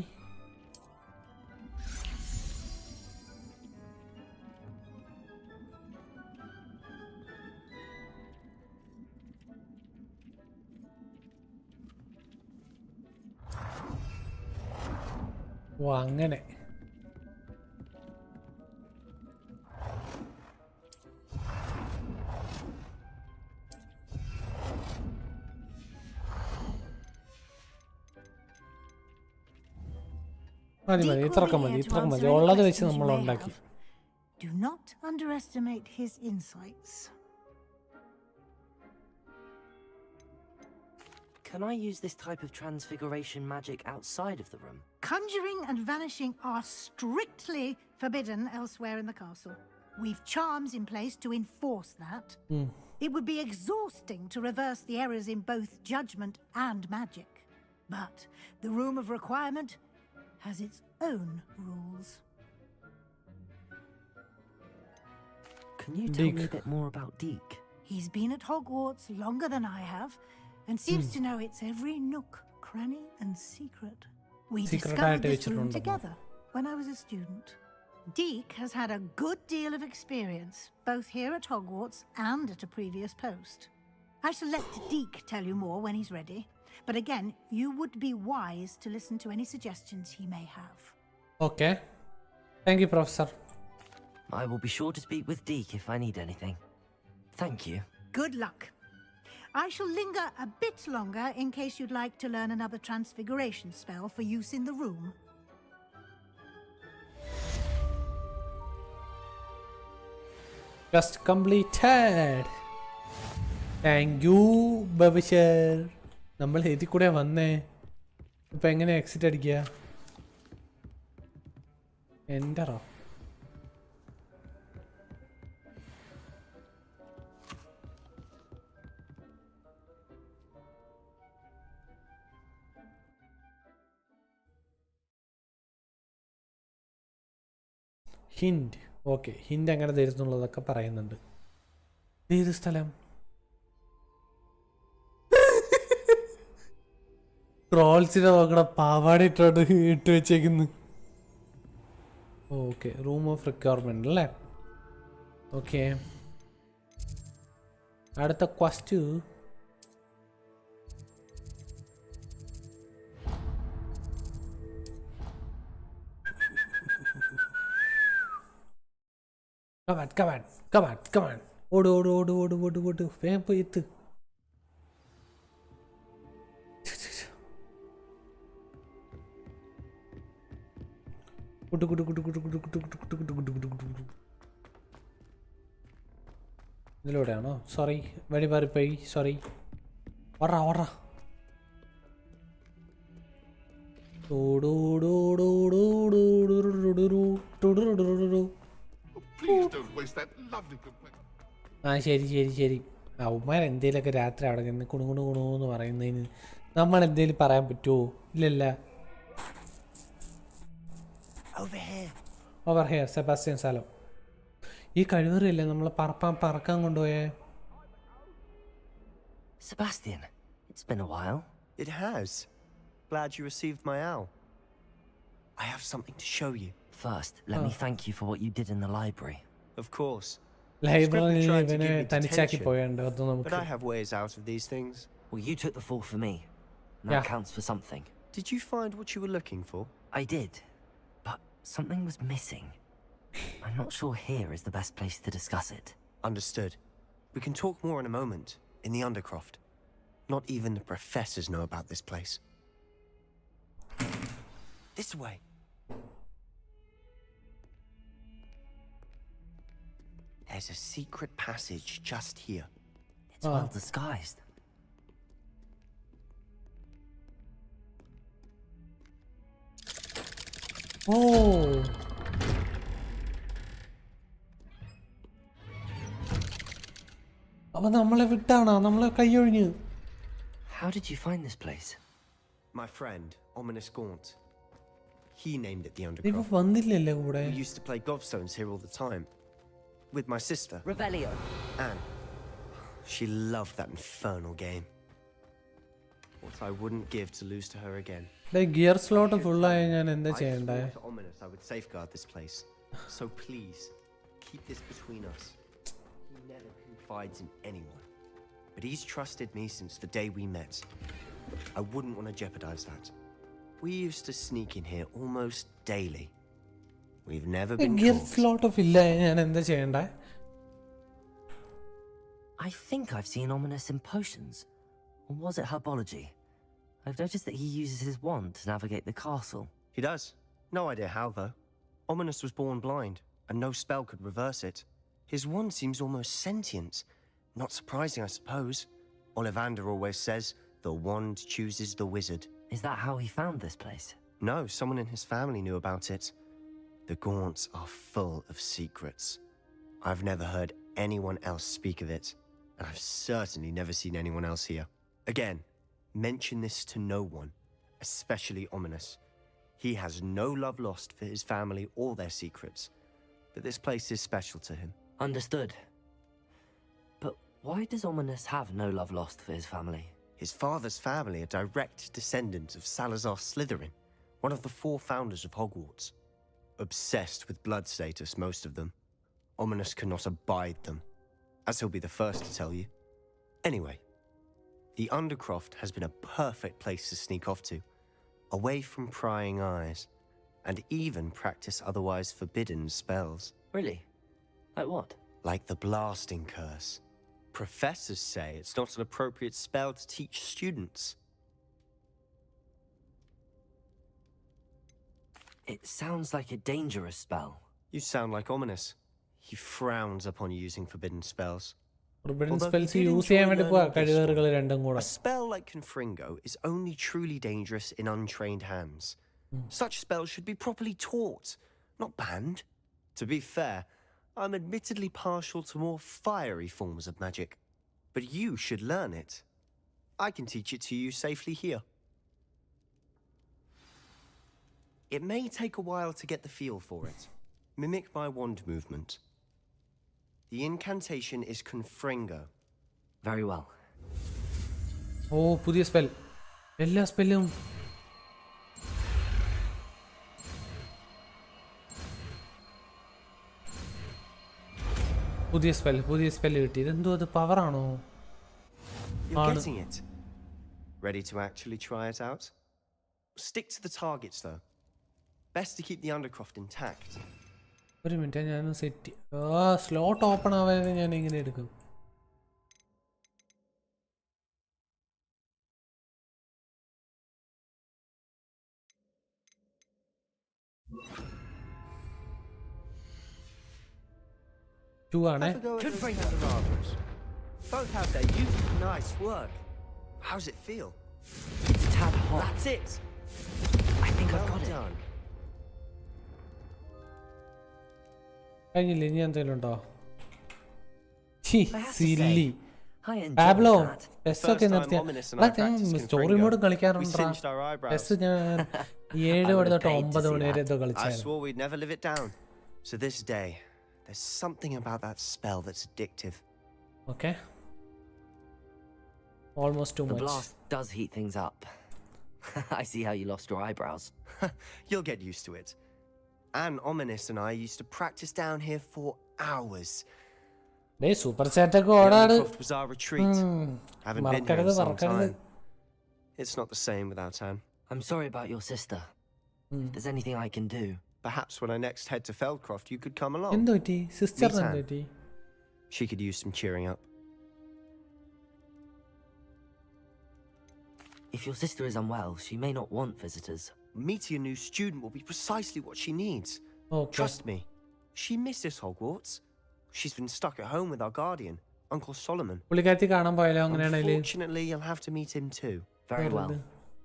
Speaker 3: അങ്ങനെ ഇത്രയൊക്കെ മതി. ഉള്ളത് വെച്ച് നമ്മൾ ഉണ്ടാക്കി.
Speaker 8: Do not underestimate his insights.
Speaker 4: Can I use this type of transfiguration magic outside of the room?
Speaker 8: Conjuring and vanishing are strictly forbidden elsewhere in the castle. We've charms in place to enforce that. It would be exhausting to reverse the errors in both judgment and magic. But the Room of Requirement has its own rules.
Speaker 4: Can you tell me a bit more about Deek?
Speaker 8: He's been at Hogwarts longer than I have and seems to know its every nook, cranny and secret. We discovered this room together when I was a student. Deek has had a good deal of experience, both here at Hogwarts and at a previous post. I shall let Deek tell you more when he's ready. But again, you would be wise to listen to any suggestions he may have.
Speaker 3: Okay. Thank you, Professor.
Speaker 4: I will be sure to speak with Deek if I need anything. Thank you.
Speaker 8: Good luck. I shall linger a bit longer in case you'd like to learn another transfiguration spell for use in the room.
Speaker 3: Just completed. Thank you, Professor. നമ്മൾ ഇതിൽ കൂടെ വന്നേ. ഇപ്പം എങ്ങനെ exit അടിക്കുക? എൻ്ററോ? Hint. Okay, hint എങ്ങനെ തരുന്നുള്ളതൊക്കെ പറയുന്നുണ്ട്. ഏത് സ്ഥലം? ട്രോൾസിനെ നോക്കണ പാവാട ഇട്ട് വെച്ചേക്കുന്നു. ഓക്കെ, റൂം ഓഫ് റിക്വയർമെന്റ് അല്ലേ? ഓക്കെ, അടുത്ത ക്വസ്റ്റ്. കമാൻ ഓട് ഓട് ഓട് ഓട് ഓട് ഓട്, വേഗം പോയി എത്ത്. ഇതിലൂടെയാണോ? സോറി, വഴി മാറിപ്പോയി, സോറി. ഓടാ ഓടാ. ആ ശരി ശരി ശരി. അവന്മാർ എന്തേലൊക്കെ രാത്രി അവിടെ നിന്ന് കുണുകുണുകുണുന്ന് പറയുന്നതിന് നമ്മൾ എന്തേലും പറയാൻ പറ്റുമോ? ഇല്ലല്ല. Over here Sebastian swallow. ഈ കഴിവറിയല്ലേ നമ്മളെ പറക്കാൻ കൊണ്ടുപോയേ?
Speaker 4: Sebastian, it's been a while.
Speaker 11: It has. Glad you received my owl. I have something to show you.
Speaker 4: First, let me thank you for what you did in the library.
Speaker 11: Of course.
Speaker 3: ലൈബ്രറിയിൽ ഇവനെ തനിച്ചാക്കി പോയുണ്ട്. അത്
Speaker 11: But
Speaker 3: നമുക്ക്
Speaker 11: I have ways out of these things.
Speaker 4: Well, you took the fall for me. That counts for something.
Speaker 11: Did you find what you were looking for?
Speaker 4: I did, but something was missing. I'm not sure here is the best place to discuss it.
Speaker 11: Understood. We can talk more in a moment, in the Undercroft. Not even the professors know about this place. This way. There's a secret passage just here.
Speaker 4: It's well disguised.
Speaker 3: Oh. അപ്പൊ നമ്മളെ വിട്ടാണോ? നമ്മളെ കൈയൊഴിഞ്ഞു.
Speaker 4: How did you find this place?
Speaker 11: My friend, Ominous Gaunt. He named it the
Speaker 3: ഇവ
Speaker 11: Undercroft.
Speaker 3: വന്നില്ലല്ലേ കൂടെ?
Speaker 11: We used to play gobstones here all the time. With my sister,
Speaker 4: Revelio.
Speaker 11: Anne. She loved that infernal game. What I wouldn't give to lose to her again.
Speaker 3: Gear slot ഫുള്ളായി ഞാൻ എന്താ ചെയ്യണ്ടേ?
Speaker 11: I swore to Ominous I would safeguard this place. So please, keep this between us. He never confides in anyone. But he's trusted me since the day we met. I wouldn't want to jeopardize that. We used to sneak in here almost daily. We've never been
Speaker 3: gear
Speaker 11: caught.
Speaker 3: Slot ഫില്ല ഞാൻ എന്താ ചെയ്യണ്ടേ?
Speaker 4: I think I've seen Ominous in potions. Or was it herbology? I've noticed that he uses his wand to navigate the castle.
Speaker 11: He does. No idea how, though. Ominous was born blind, and no spell could reverse it. His wand seems almost sentient. Not surprising, I suppose. Ollivander always says, the wand chooses the wizard.
Speaker 4: Is that how he found this place?
Speaker 11: No, someone in his family knew about it. The Gaunts are full of secrets. I've never heard anyone else speak of it, and I've certainly never seen anyone else here. Again, mention this to no one, especially Ominous. He has no love lost for his family or their secrets, but this place is special to him.
Speaker 4: Understood. But why does Ominous have no love lost for his family?
Speaker 11: His father's family are direct descendants of Salazar Slytherin, one of the 4 founders of Hogwarts. Obsessed with blood status, most of them. Ominous cannot abide them, as he'll be the first to tell you. Anyway, the Undercroft has been a perfect place to sneak off to, away from prying eyes, and even practice otherwise forbidden spells.
Speaker 4: Really? Like what?
Speaker 11: Like the blasting curse. Professors say it's not an appropriate spell to teach students.
Speaker 4: It sounds like a dangerous spell.
Speaker 11: You sound like Ominous. He frowns upon using forbidden spells.
Speaker 3: Forbidden
Speaker 11: Although
Speaker 3: spells
Speaker 11: he did
Speaker 3: use ചെയ്യാൻ
Speaker 11: enjoy
Speaker 3: വേണ്ടി പോവാ
Speaker 11: learning this
Speaker 3: കഴിവുകൾ
Speaker 11: one.
Speaker 3: രണ്ടും കൂടെ.
Speaker 11: A spell like Confringo is only truly dangerous in untrained hands. Such spells should be properly taught, not banned. To be fair, I'm admittedly partial to more fiery forms of magic. But you should learn it. I can teach it to you safely here. It may take a while to get the feel for it. Mimic my wand movement. The incantation is Confringo.
Speaker 4: Very well.
Speaker 3: ഓ പുതിയ spell. എല്ലാ സ്പെല്ലും പുതിയ spell കിട്ടി. ഇതെന്തോ അത് പവറാണോ?
Speaker 11: You're getting it. Ready to actually try it out? Stick to the targets though. Best to keep the undercroft intact.
Speaker 3: ഒരു minute ഞാൻ set. Slot open ആവാതെ ഞാൻ എങ്ങനെ എടുക്കും?
Speaker 11: Have a go at those candelabras. Both have their use. Nice work. How's it feel?
Speaker 4: It's a tad hot.
Speaker 11: That's it.
Speaker 4: I think I've
Speaker 11: Well
Speaker 4: got it.
Speaker 11: done.
Speaker 3: കഴിഞ്ഞില്ലേ? ഇനി എന്തെങ്കിലും ഉണ്ടോ?
Speaker 4: I have to
Speaker 3: silly
Speaker 4: say, I enjoyed
Speaker 3: Pablo
Speaker 4: that.
Speaker 3: ഒക്കെ നിർത്തിയ story mode കളിക്കാറുണ്ടോ? Pes ഞാൻ 7 മണി തൊട്ട് 9 മണി വരെ എന്തോ
Speaker 11: I
Speaker 3: കളിച്ചായിരുന്നു.
Speaker 11: swore we'd never live it down. So this day, there's something about that spell that's addictive.
Speaker 3: Okay. Almost too
Speaker 4: The
Speaker 3: much.
Speaker 4: blast does heat things up. I see how you lost your eyebrows.
Speaker 11: You'll get used to it. Anne, Ominous and I used to practice down here for hours.
Speaker 3: Day super chat ഒക്കെ
Speaker 11: The
Speaker 3: ഓടാണ്.
Speaker 11: undercroft was our retreat. Haven't been here in some time. It's not the same without Anne.
Speaker 4: I'm sorry about your sister. If there's anything I can do.
Speaker 11: Perhaps when I next head to Feldcroft, you could come along.
Speaker 3: എന്ത് പറ്റി? സിസ്റ്ററിന് എന്ത്
Speaker 11: Anne.
Speaker 3: പറ്റി?
Speaker 11: She could use some cheering up.
Speaker 4: If your sister is unwell, she may not want visitors.
Speaker 11: Meeting a new student will be precisely what she needs.
Speaker 3: Okay.
Speaker 11: Trust me. She misses Hogwarts. She's been stuck at home with our guardian, Uncle Solomon.
Speaker 3: പുള്ളിക്കാരത്തി കാണാൻ പോയാലോ അങ്ങനെയാണെങ്കിൽ?
Speaker 11: Unfortunately, you'll have to meet him too.
Speaker 4: Very well.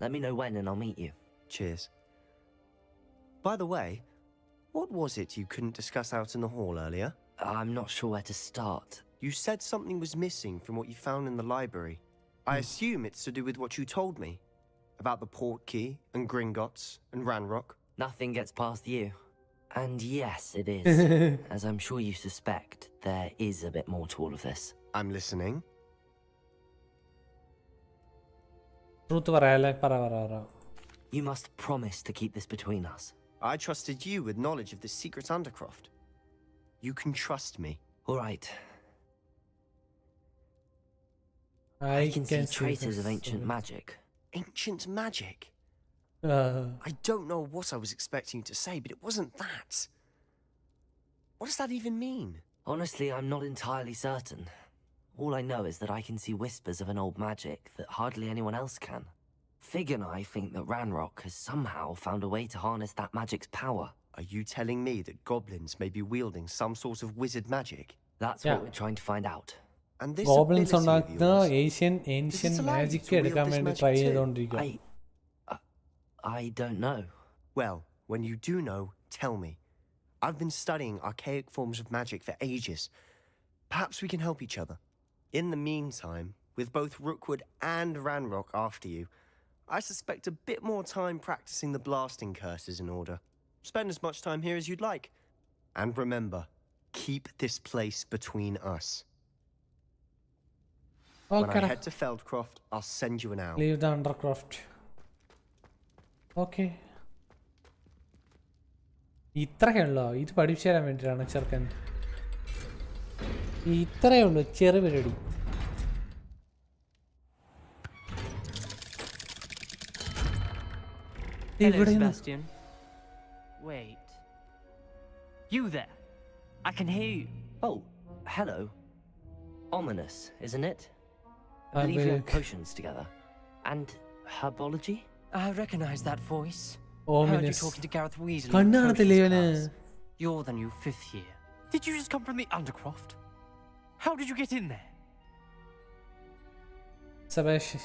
Speaker 4: Let me know when and I'll meet you.
Speaker 11: Cheers. By the way, what was it you couldn't discuss out in the hall earlier?
Speaker 4: I'm not sure where to start.
Speaker 11: You said something was missing from what you found in the library. I assume it's to do with what you told me about the Portkey and Gringotts and Ranrock.
Speaker 4: Nothing gets past you. And yes, it is. As I'm sure you suspect, there is a bit more to all of this.
Speaker 11: I'm listening.
Speaker 3: Truth പറയാല്ലേ? പറ.
Speaker 4: You must promise to keep this between us.
Speaker 11: I trusted you with knowledge of the secret undercroft. You can trust me.
Speaker 4: All right.
Speaker 3: I
Speaker 4: can see traces of ancient magic.
Speaker 11: Ancient magic? I don't know what I was expecting you to say, but it wasn't that. What does that even mean?
Speaker 4: Honestly, I'm not entirely certain. All I know is that I can see whispers of an old magic that hardly anyone else can. Fig and I think that Ranrock has somehow found a way to harness that magic's power.
Speaker 11: Are you telling me that goblins may be wielding some sort of wizard magic?
Speaker 4: That's what we're trying to find out.
Speaker 11: And this
Speaker 3: goblins
Speaker 11: ability of
Speaker 3: ഉണ്ടാക്കുന്ന
Speaker 11: yours,
Speaker 3: ancient
Speaker 11: allow you
Speaker 3: magic
Speaker 11: to wield
Speaker 3: എടുക്കാൻ
Speaker 11: this
Speaker 3: വേണ്ടി
Speaker 11: magic
Speaker 3: try
Speaker 11: too?
Speaker 3: ചെയ്തോണ്ടിരിക്കുക.
Speaker 4: I don't know.
Speaker 11: Well, when you do know, tell me. I've been studying archaic forms of magic for ages. Perhaps we can help each other. In the meantime, with both Rookwood and Ranrock after you, I suspect a bit more time practicing the blasting curses in order. Spend as much time here as you'd like. And remember, keep this place between us. When I head to Feldcroft, I'll send you an owl.
Speaker 3: Leave the undercroft. Okay. ഇത്രയുള്ളോ? ഇത് പഠിപ്പിച്ചു തരാൻ വേണ്ടിയിട്ടാണ് ചെറുക്കൻ. ഇത്രയേ ഉള്ളൂ ചെറുപരിപാടി.
Speaker 12: Hello, Sebastian. Wait. You there? I can hear you.
Speaker 4: Oh, hello. Ominous, isn't it? I believe you have potions together. And herbology?
Speaker 12: I recognize that voice.
Speaker 3: Ominous.
Speaker 12: Heard you talking to Gareth Weasley.
Speaker 3: കണ്ണാണത്തില്ലേ ഇവന്?
Speaker 12: You're the new 5th year. Did you just come from the Undercroft? How did you get in there?
Speaker 3: Sebastian.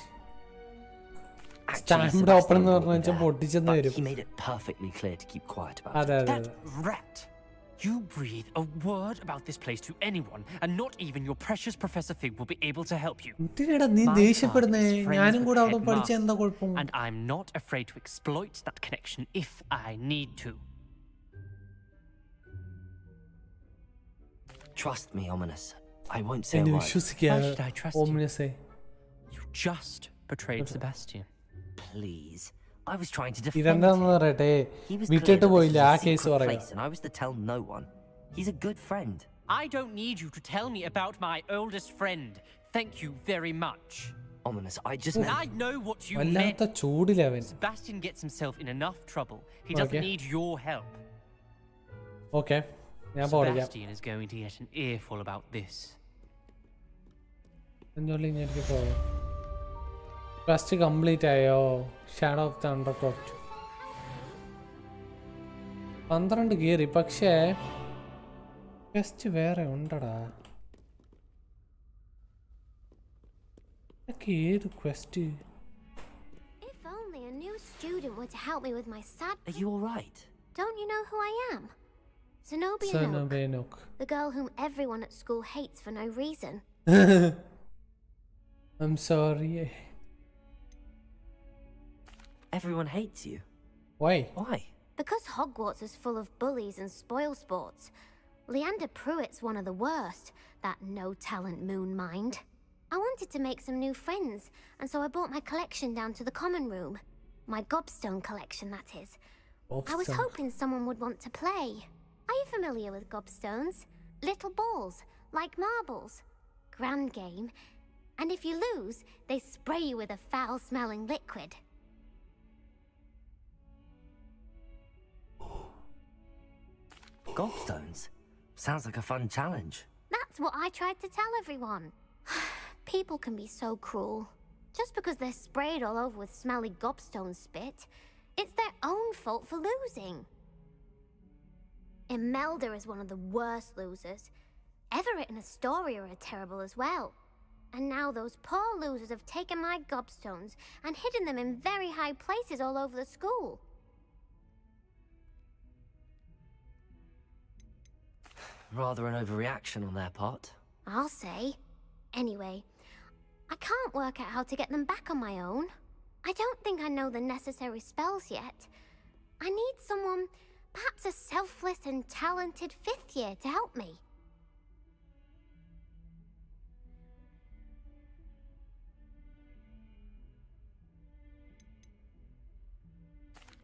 Speaker 3: Stand open എന്ന് പറഞ്ഞാൽ പൊട്ടിച്ചെന്ന് വരും.
Speaker 4: He made it perfectly clear to keep quiet about
Speaker 3: it.
Speaker 12: That rat. You breathe a word about this place to anyone, and not even your precious Professor Fig will be able to help you.
Speaker 3: എന്തിനാടാ നീ ദേഷ്യപ്പെടുന്നേ? ഞാനും കൂടെ അവിടെ പഠിച്ച എന്താ കുഴപ്പം?
Speaker 12: And I'm not afraid to exploit that connection if I need to.
Speaker 4: Trust me, Ominous. I won't say a
Speaker 3: എന്നെ
Speaker 4: word.
Speaker 3: വിശ്വസിക്കുക.
Speaker 12: How should I trust
Speaker 3: Ominous.
Speaker 12: You just betrayed Sebastian.
Speaker 4: Please. I was trying to defend
Speaker 3: ഇതെന്താന്ന്
Speaker 4: him.
Speaker 3: പറയട്ടെ?
Speaker 4: He was
Speaker 3: വിട്ടിട്ട്
Speaker 4: clear that
Speaker 3: പോയില്ല
Speaker 4: this
Speaker 3: ആ
Speaker 4: was a
Speaker 3: case
Speaker 4: secret
Speaker 3: പറയാ.
Speaker 4: place and I was to tell no one. He's a good friend.
Speaker 12: I don't need you to tell me about my oldest friend. Thank you very much.
Speaker 4: Ominous, I just
Speaker 12: I know what you meant.
Speaker 3: വല്ലാത്ത ചൂടിലവൻ.
Speaker 12: Sebastian gets himself in enough trouble. He doesn't need your help.
Speaker 3: Okay. ഞാൻ പോടിക്കാം.
Speaker 12: Sebastian is going to get an earful about this.
Speaker 3: എനിക്ക് പോവാം. First complete ആയോ? Shadow of the അണ്ടർക്രോഫ്റ്റ് 12 കയറി, പക്ഷേ first വേറെ ഉണ്ടടാ. ഏത് question?
Speaker 7: If only a new student were to help me with my sad.
Speaker 4: Are you alright?
Speaker 7: Don't you know who I am? Zenobia Nook, the girl whom everyone at school hates for no reason.
Speaker 3: I'm sorry.
Speaker 4: Everyone hates you.
Speaker 3: Why?
Speaker 4: Why?
Speaker 7: Because Hogwarts is full of bullies and spoil sports. Leander Pruitt's one of the worst, that no-talent moon mind. I wanted to make some new friends, and so I brought my collection down to the common room. My gobstone collection, that is. I was hoping someone would want to play. Are you familiar with gobstones? Little balls, like marbles. Grand game. And if you lose, they spray you with a foul-smelling liquid.
Speaker 4: Gobstones? Sounds like a fun challenge.
Speaker 7: That's what I tried to tell everyone. People can be so cruel. Just because they're sprayed all over with smelly gobstone spit, it's their own fault for losing. Imelda is one of the worst losers. Everett and Astoria are terrible as well. And now those poor losers have taken my gobstones and hidden them in very high places all over the school.
Speaker 4: Rather an overreaction on their part.
Speaker 7: I'll say. Anyway, I can't work out how to get them back on my own. I don't think I know the necessary spells yet. I need someone, perhaps a selfless and talented 5th year, to help me.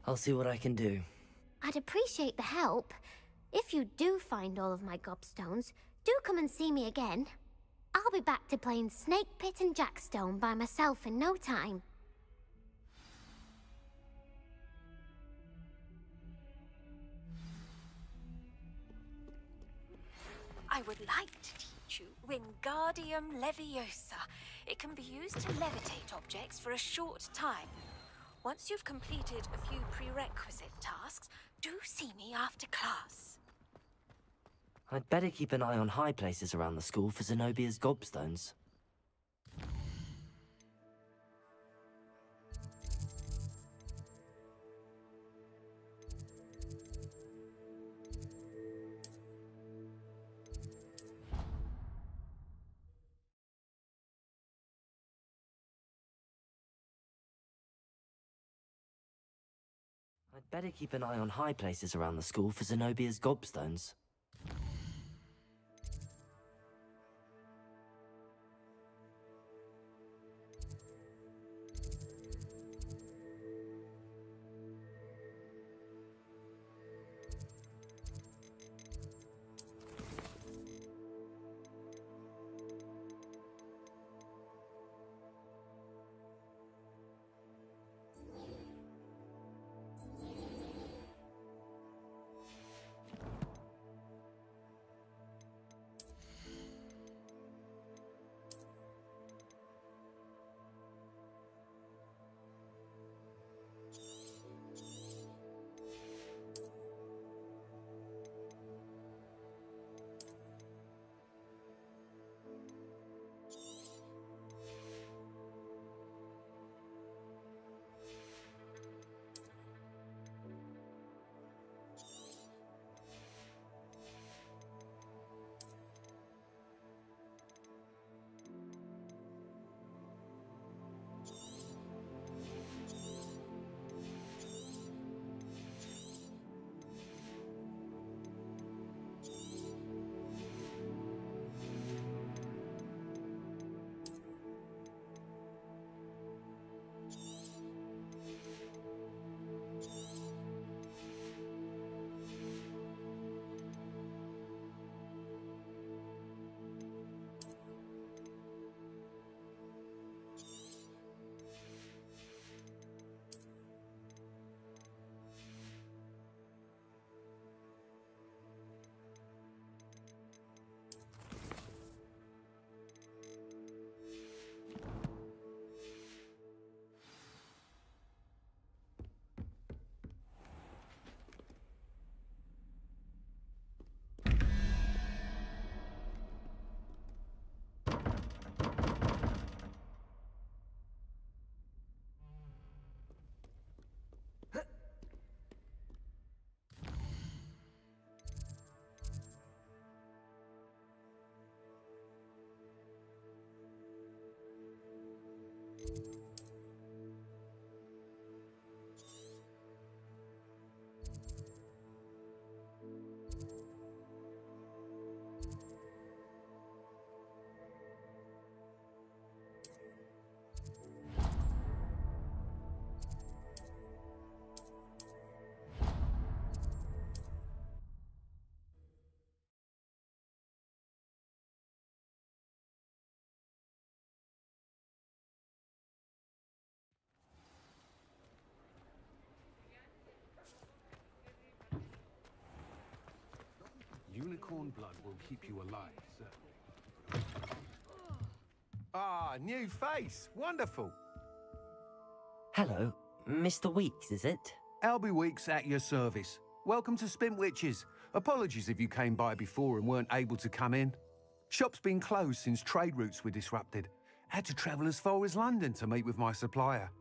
Speaker 4: I'll see what I can do.
Speaker 7: I'd appreciate the help. If you do find all of my gobstones, do come and see me again. I'll be back to playing Snake Pit and Jackstone by myself in no time.
Speaker 13: I would like to teach you Wingardium Leviosa. It can be used to levitate objects for a short time. Once you've completed a few prerequisite tasks, do see me after class.
Speaker 4: I'd better keep an eye on high places around the school for Zenobia's gobstones. I'd better keep an eye on high places around the school for Zenobia's gobstones.
Speaker 14: Unicorn blood will keep you alive, certainly. Ah, new face. Wonderful.
Speaker 4: Hello, Mr. Weeks, is it?
Speaker 14: Albie Weeks at your service. Welcome to Spintwitches. Apologies if you came by before and weren't able to come in. Shop's been closed since trade routes were disrupted. Had to travel as far as London to meet with my supplier.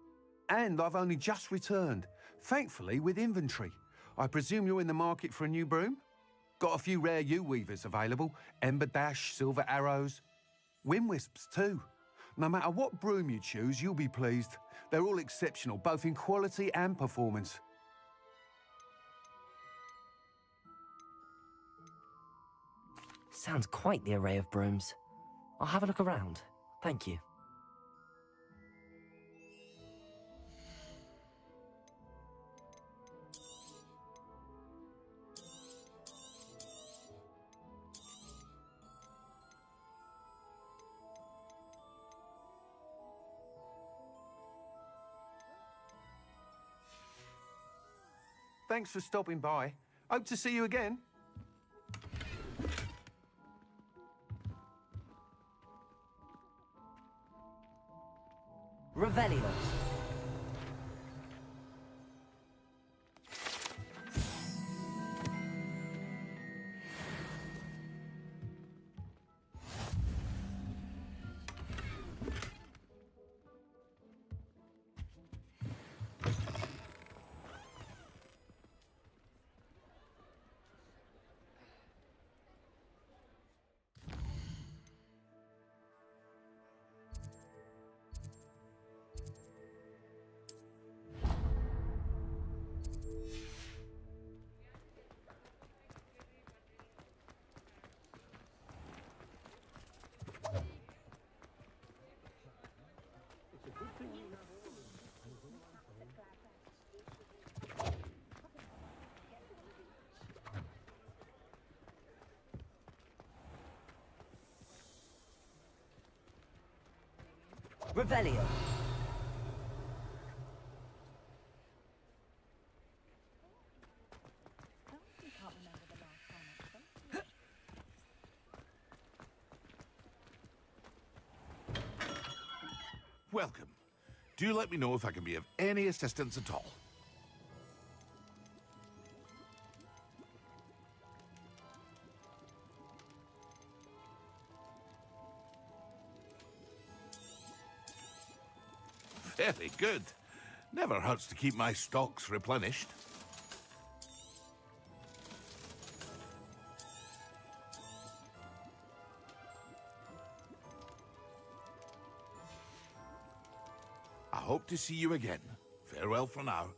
Speaker 14: And I've only just returned, thankfully with inventory. I presume you're in the market for a new broom? Got a few rare U-weavers available. Ember Dash, Silver Arrows. Wind Wisps too. No matter what broom you choose, you'll be pleased. They're all exceptional, both in quality and performance.
Speaker 4: Sounds quite the array of brooms. I'll have a look around. Thank you.
Speaker 14: Thanks for stopping by. Hope to see you again.
Speaker 4: Revelio. Revelio.
Speaker 15: Welcome. Do let me know if I can be of any assistance at all. Very good. Never hurts to keep my stocks replenished. I hope to see you again. Farewell for now.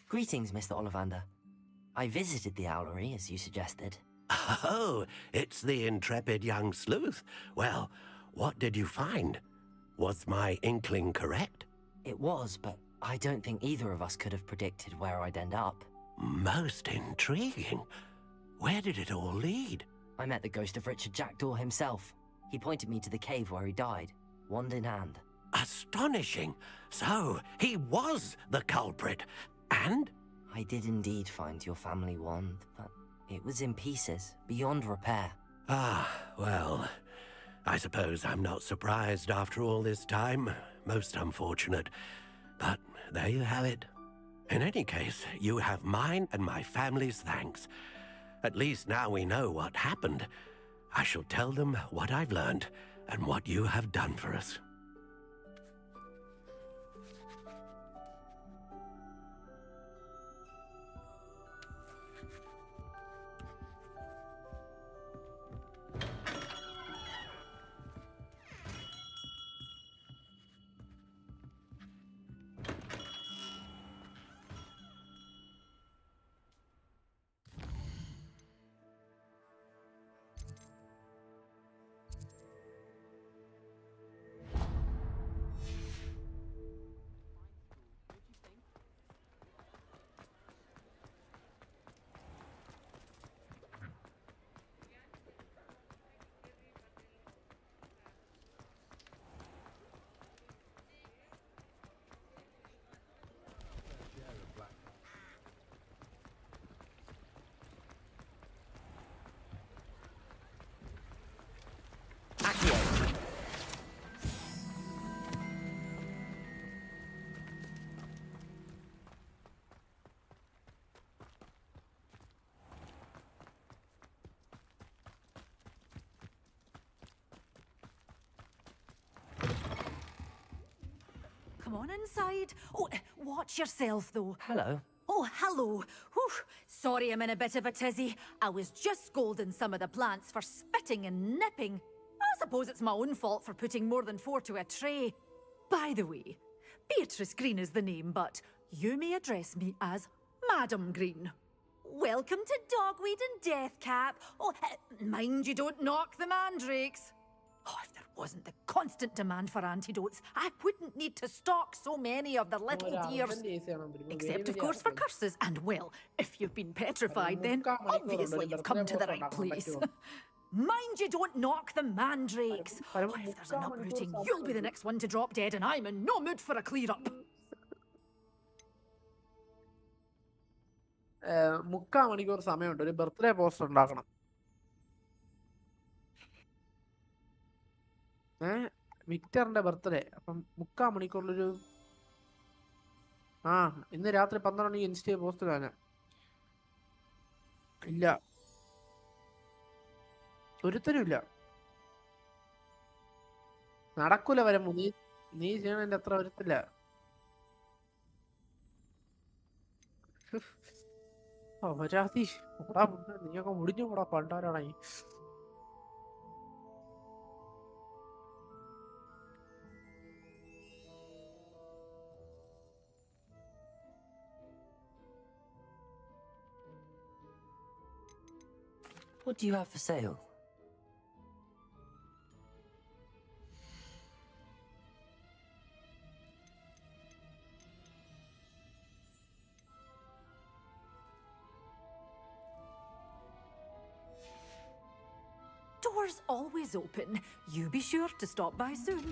Speaker 4: Greetings, Mr. Ollivander. I visited the owlery, as you suggested.
Speaker 16: Oh, it's the intrepid young sleuth. Well, what did you find? Was my inkling correct?
Speaker 4: It was, but I don't think either of us could have predicted where I'd end up.
Speaker 16: Most intriguing. Where did it all lead?
Speaker 4: I met the ghost of Richard Jackdaw himself. He pointed me to the cave where he died, wand in hand.
Speaker 16: Astonishing. So, he was the culprit. And?
Speaker 4: I did indeed find your family wand, but it was in pieces, beyond repair.
Speaker 16: Ah, well, I suppose I'm not surprised after all this time. Most unfortunate. But there you have it. In any case, you have mine and my family's thanks. At least now we know what happened. I shall tell them what I've learned and what you have done for us.
Speaker 17: Come on inside. Oh, watch yourself, though.
Speaker 4: Hello.
Speaker 17: Oh, hello. Whew. Sorry I'm in a bit of a tizzy. I was just scolding some of the plants for spitting and nipping. I suppose it's my own fault for putting more than 4 to a tray. By the way, Beatrice Green is the name, but you may address me as Madam Green. Welcome to Dogweed and Deathcap. Oh, mind you don't knock the mandrakes. Oh, if there wasn't the constant demand for antidotes, I wouldn't need to stock so many of the little dears. Except, of course, for curses. And, well, if you've been petrified, then obviously you've come to the right place. Mind you don't knock the mandrakes. Oh, if there's an uprooting, you'll be the next one to drop dead, and I'm in no mood for a clear-up.
Speaker 18: 3/4 മണിക്കൂർ സമയമുണ്ട് ഒരു birthday poster ഉണ്ടാക്കണം. വിക്ടറിന്റെ birthday. അപ്പം 3/4 മണിക്കൂറിലൊരു ഇന്ന് രാത്രി 12 മണിക്ക് ഇൻസ്റ്റയിൽ post കാണാം. ഇല്ല, ഒരുത്തരും ഇല്ല. നടക്കൂല വരുമ്പോ നീ ചെയ്യണതിന്റെ അത്ര ഒരുത്തില്ല. അപരാധി നീയൊക്കെ മുടിഞ്ഞു കൂടാ പണ്ടാരാണി.
Speaker 4: What do you have for sale?
Speaker 17: Doors always open. You be sure to stop by soon.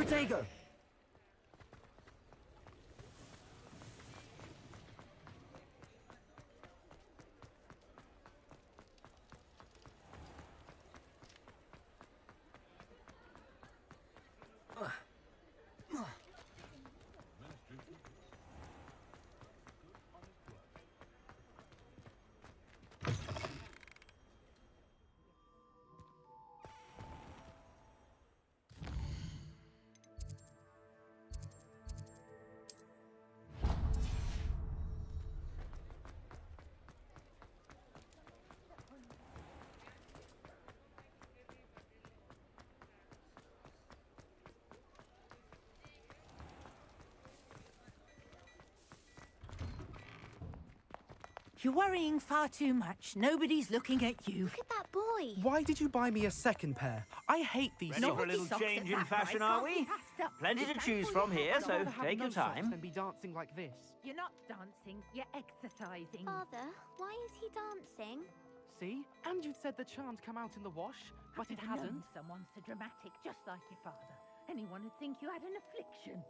Speaker 4: Protego!
Speaker 8: You're worrying far too much. Nobody's looking at you.
Speaker 7: Look at that boy.
Speaker 19: Why did you buy me a second pair? I hate these
Speaker 2: Ready for a little change in fashion, are we? Plenty to choose from here, so take your time.
Speaker 19: And be dancing like this.
Speaker 20: You're not dancing, you're exercising.
Speaker 7: Father, why is he dancing?
Speaker 19: See? And you'd said the charm's come out in the wash, but it hasn't.
Speaker 20: Someone so dramatic, just like your father. Anyone would think you had an affliction.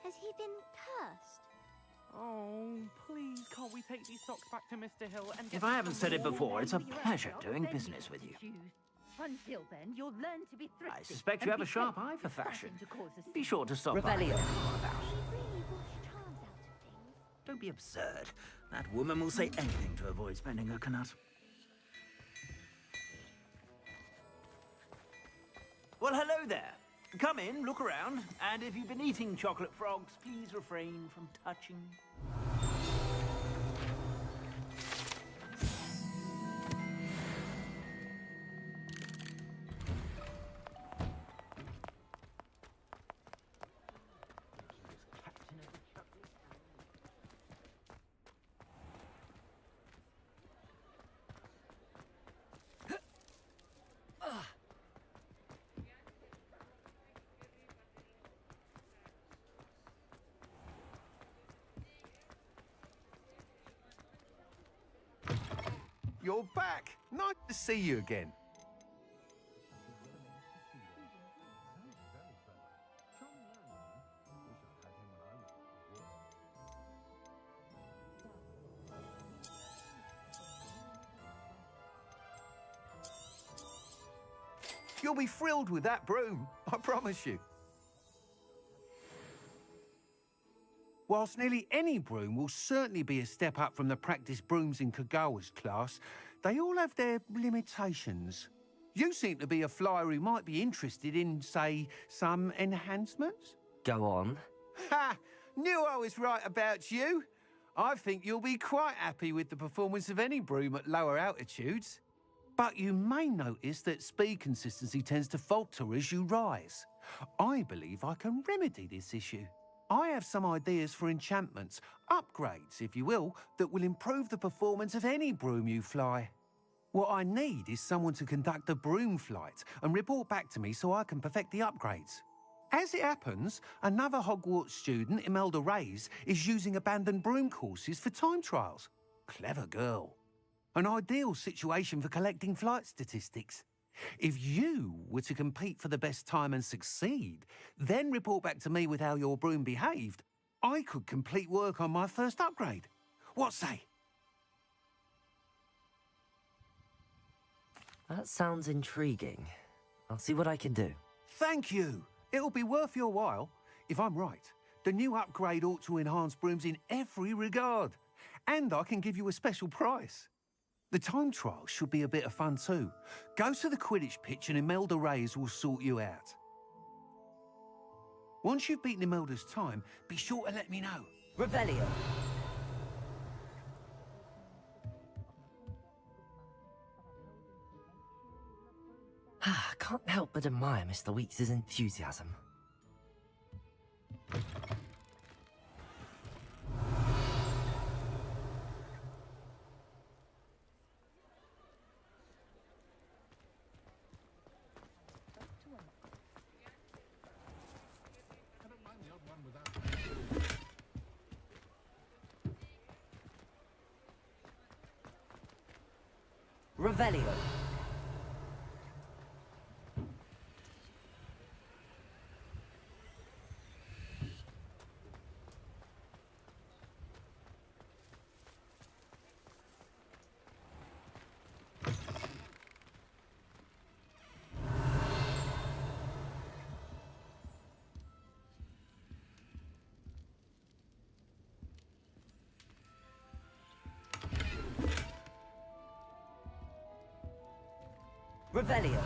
Speaker 7: Has he been cursed?
Speaker 19: Oh, please, can't we take these socks back to Mr. Hill and get
Speaker 2: If I haven't said it
Speaker 19: some
Speaker 2: before, it's a
Speaker 19: more?
Speaker 2: pleasure doing business with you.
Speaker 20: Until then, you'll learn to be thrifty.
Speaker 2: I suspect you have a sharp eye for fashion. Be sure to stop by.
Speaker 4: Revelio.
Speaker 2: Don't be absurd. That woman will say anything to avoid spending her canut. Well, hello there. Come in, look around, and if you've been eating chocolate frogs, please refrain from touching.
Speaker 14: You're back. Nice to see you again. You'll be thrilled with that broom, I promise you. Whilst nearly any broom will certainly be a step up from the practice brooms in Kagawa's class, they all have their limitations. You seem to be a flyer who might be interested in, say, some enhancements?
Speaker 4: Go on.
Speaker 14: Ha! Knew I was right about you. I think you'll be quite happy with the performance of any broom at lower altitudes. But you may notice that speed consistency tends to falter as you rise. I believe I can remedy this issue. I have some ideas for enchantments, upgrades, if you will, that will improve the performance of any broom you fly. What I need is someone to conduct a broom flight and report back to me so I can perfect the upgrades. As it happens, another Hogwarts student, Imelda Reyes, is using abandoned broom courses for time trials. Clever girl. An ideal situation for collecting flight statistics. If you were to compete for the best time and succeed, then report back to me with how your broom behaved, I could complete work on my first upgrade. What say?
Speaker 4: That sounds intriguing. I'll see what I can do.
Speaker 14: Thank you. It'll be worth your while. If I'm right, the new upgrade ought to enhance brooms in every regard. And I can give you a special price. The time trial should be a bit of fun too. Go to the Quidditch pitch and Imelda Reyes will sort you out. Once you've beaten Imelda's time, be sure to let me know.
Speaker 4: Revelio. I can't help but admire Mr. Weeks' enthusiasm. Revelio. Revelio.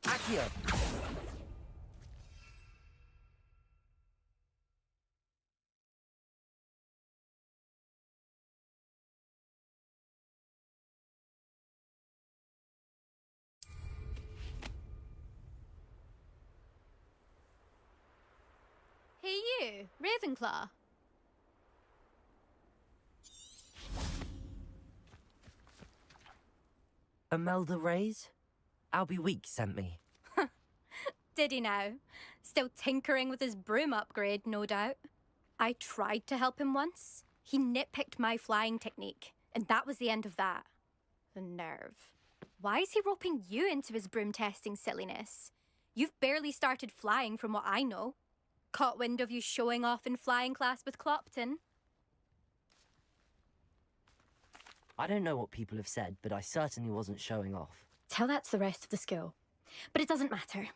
Speaker 4: Accio.
Speaker 21: Hey you, Ravenclaw.
Speaker 4: Imelda Reyes? Albie Weeks sent me.
Speaker 21: Did he now? Still tinkering with his broom upgrade, no doubt. I tried to help him once. He nitpicked my flying technique, and that was the end of that. The nerve. Why is he roping you into his broom testing silliness? You've barely started flying from what I know. Caught wind of you showing off in flying class with Clopton.
Speaker 4: I don't know what people have said, but I certainly wasn't showing off.
Speaker 21: Tell that to the rest of the school. But it doesn't matter.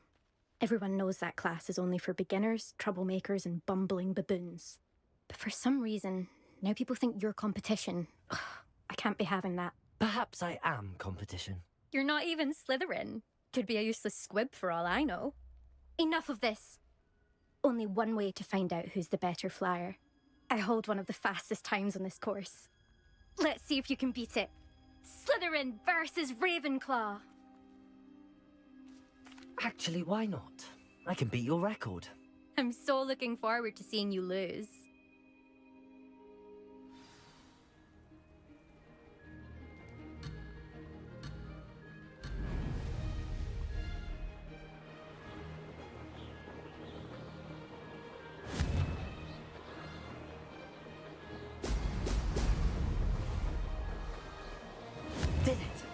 Speaker 21: Everyone knows that class is only for beginners, troublemakers, and bumbling baboons. But for some reason, now people think you're competition. Ugh, I can't be having that.
Speaker 4: Perhaps I am competition.
Speaker 21: You're not even Slytherin. Could be a useless squib for all I know. Enough of this. Only one way to find out who's the better flyer. I hold one of the fastest times on this course. Let's see if you can beat it. Slytherin versus Ravenclaw.
Speaker 4: Actually, why not? I can beat your record.
Speaker 21: I'm so looking forward to seeing you lose.
Speaker 4: Did it!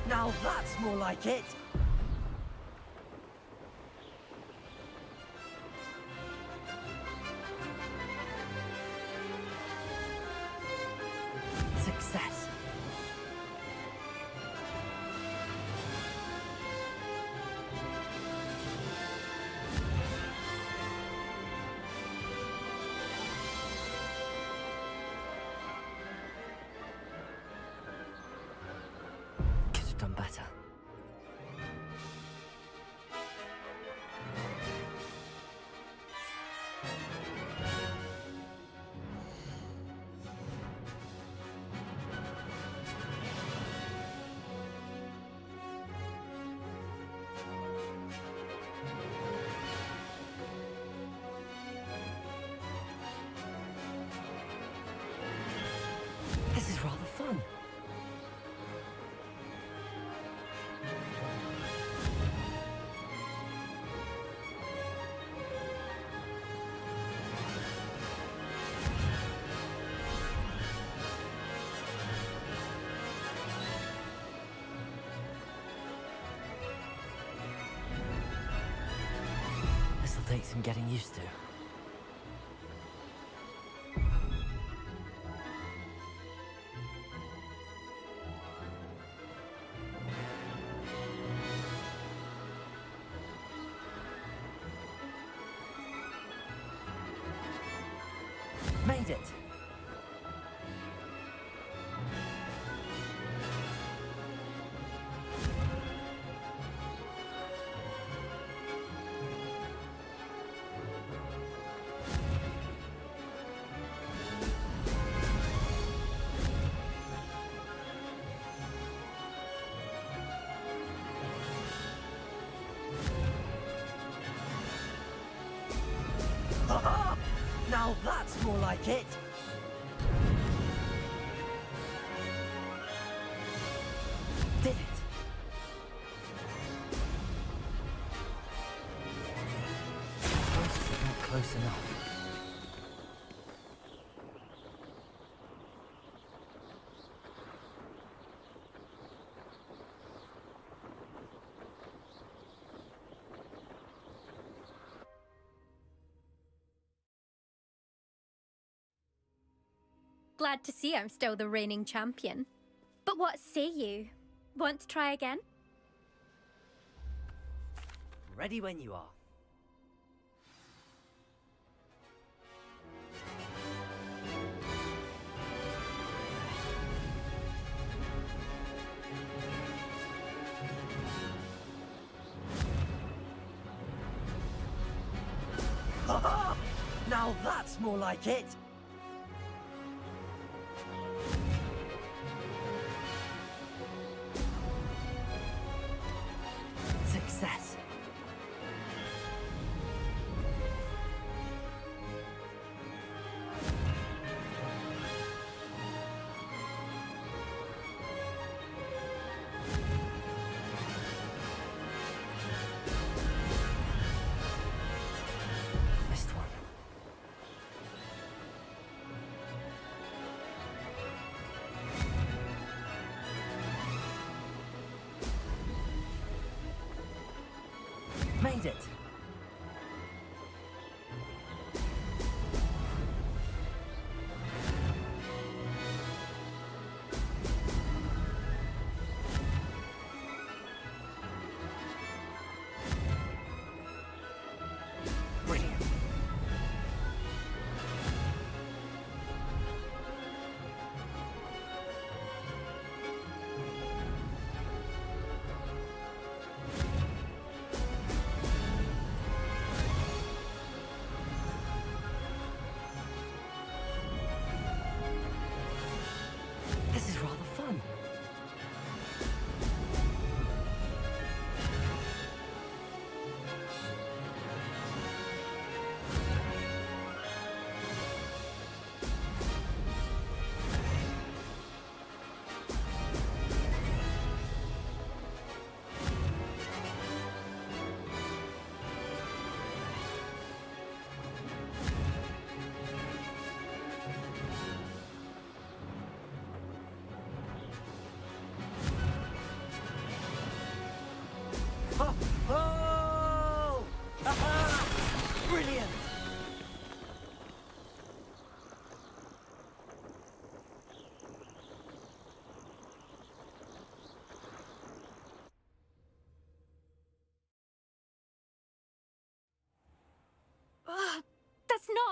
Speaker 4: Now that's more like it. Success. Could have done better. This is rather fun. This'll take some getting used to. Made it. Now that's more like it. Did it. Not close enough.
Speaker 21: Glad to see I'm still the reigning champion. But what say you? Want to try again?
Speaker 4: Ready when you are. Now that's more like it. Success. Missed one. Made it. Brilliant.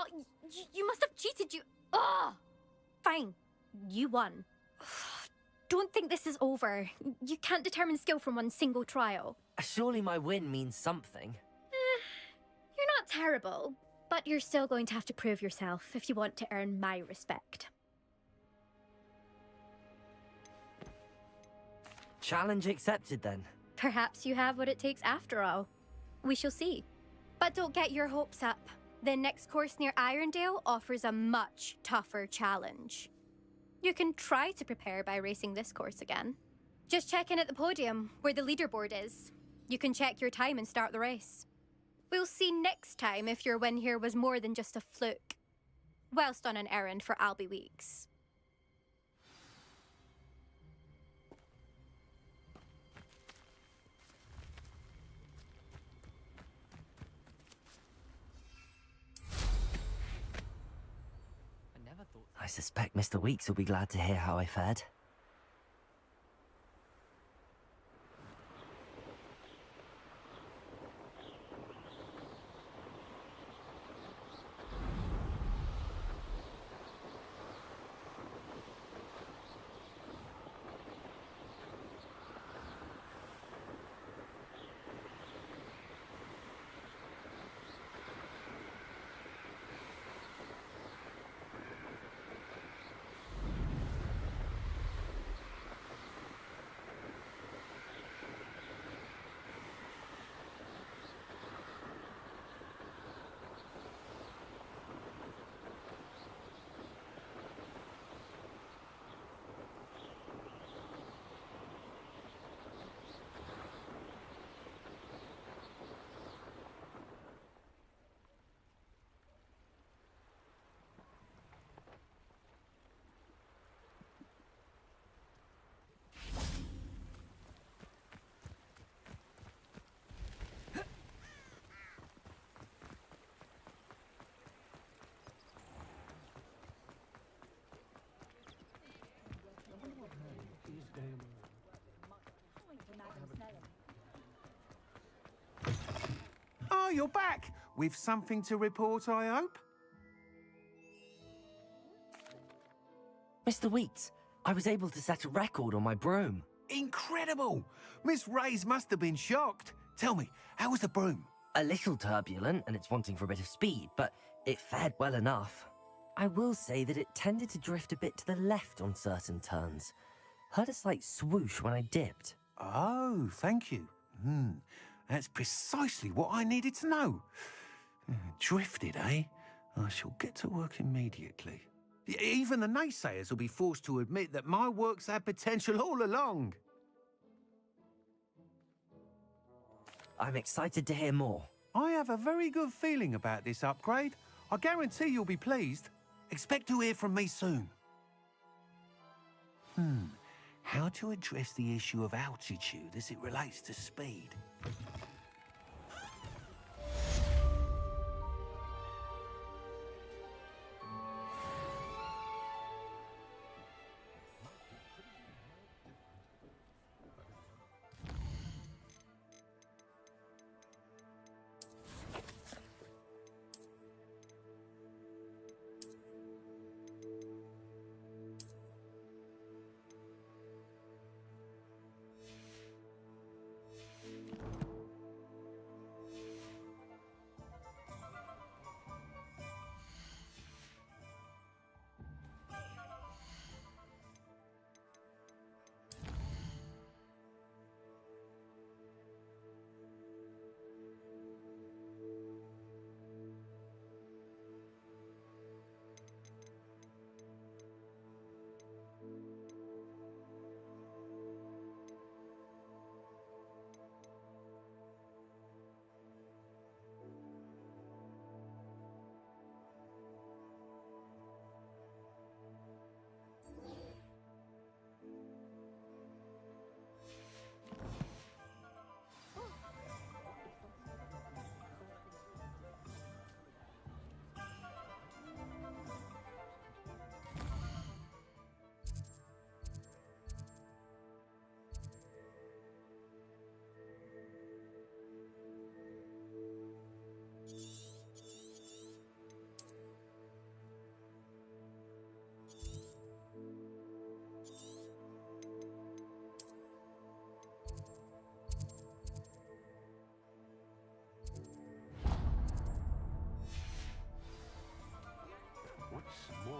Speaker 21: Oh, you must have cheated. Oh! Fine. You won. Don't think this is over. You can't determine skill from one single trial.
Speaker 4: Surely my win means something.
Speaker 21: You're not terrible, but you're still going to have to prove yourself if you want to earn my respect.
Speaker 4: Challenge accepted then.
Speaker 21: Perhaps you have what it takes after all. We shall see. But don't get your hopes up. The next course near Irondale offers a much tougher challenge. You can try to prepare by racing this course again. Just check in at the podium, where the leaderboard is. You can check your time and start the race. We'll see next time if your win here was more than just a fluke. Whilst on an errand for Albie Weeks.
Speaker 4: I suspect Mr. Weeks will be glad to hear how I fared.
Speaker 14: Oh, you're back! With something to report, I hope?
Speaker 4: Mr. Weeks, I was able to set a record on my broom.
Speaker 14: Incredible! Miss Reyes must have been shocked. Tell me, how was the broom?
Speaker 4: A little turbulent, and it's wanting for a bit of speed, but it fared well enough. I will say that it tended to drift a bit to the left on certain turns. Heard a slight swoosh when I dipped.
Speaker 14: Oh, thank you. That's precisely what I needed to know. Drifted, eh? I shall get to work immediately. Even the naysayers will be forced to admit that my work's had potential all along.
Speaker 4: I'm excited to hear more.
Speaker 14: I have a very good feeling about this upgrade. I guarantee you'll be pleased. Expect to hear from me soon. How to address the issue of altitude as it relates to speed?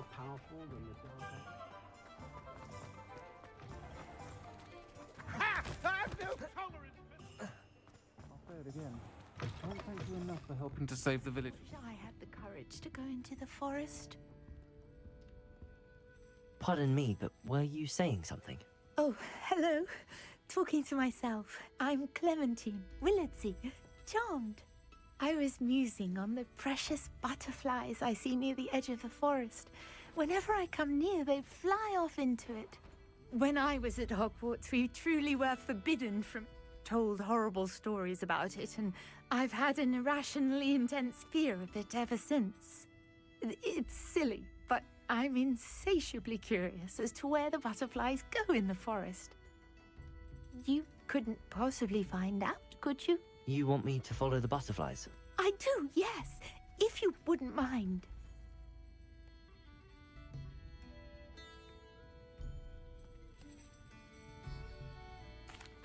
Speaker 18: more powerful than the dark arts.
Speaker 19: I have no tolerance for... I'll say it again. Can't thank you enough for helping to save the village.
Speaker 1: I had the courage to go into the forest.
Speaker 4: Pardon me, but were you saying something?
Speaker 1: Oh, hello. Talking to myself. I'm Clementine, Willardsey, charmed. I was musing on the precious butterflies I see near the edge of the forest. Whenever I come near, they fly off into it. When I was at Hogwarts, we truly were forbidden from... told horrible stories about it, and I've had an irrationally intense fear of it ever since. It's silly, but I'm insatiably curious as to where the butterflies go in the forest. You couldn't possibly find out, could you?
Speaker 4: You want me to follow the butterflies?
Speaker 1: I do, yes, if you wouldn't mind.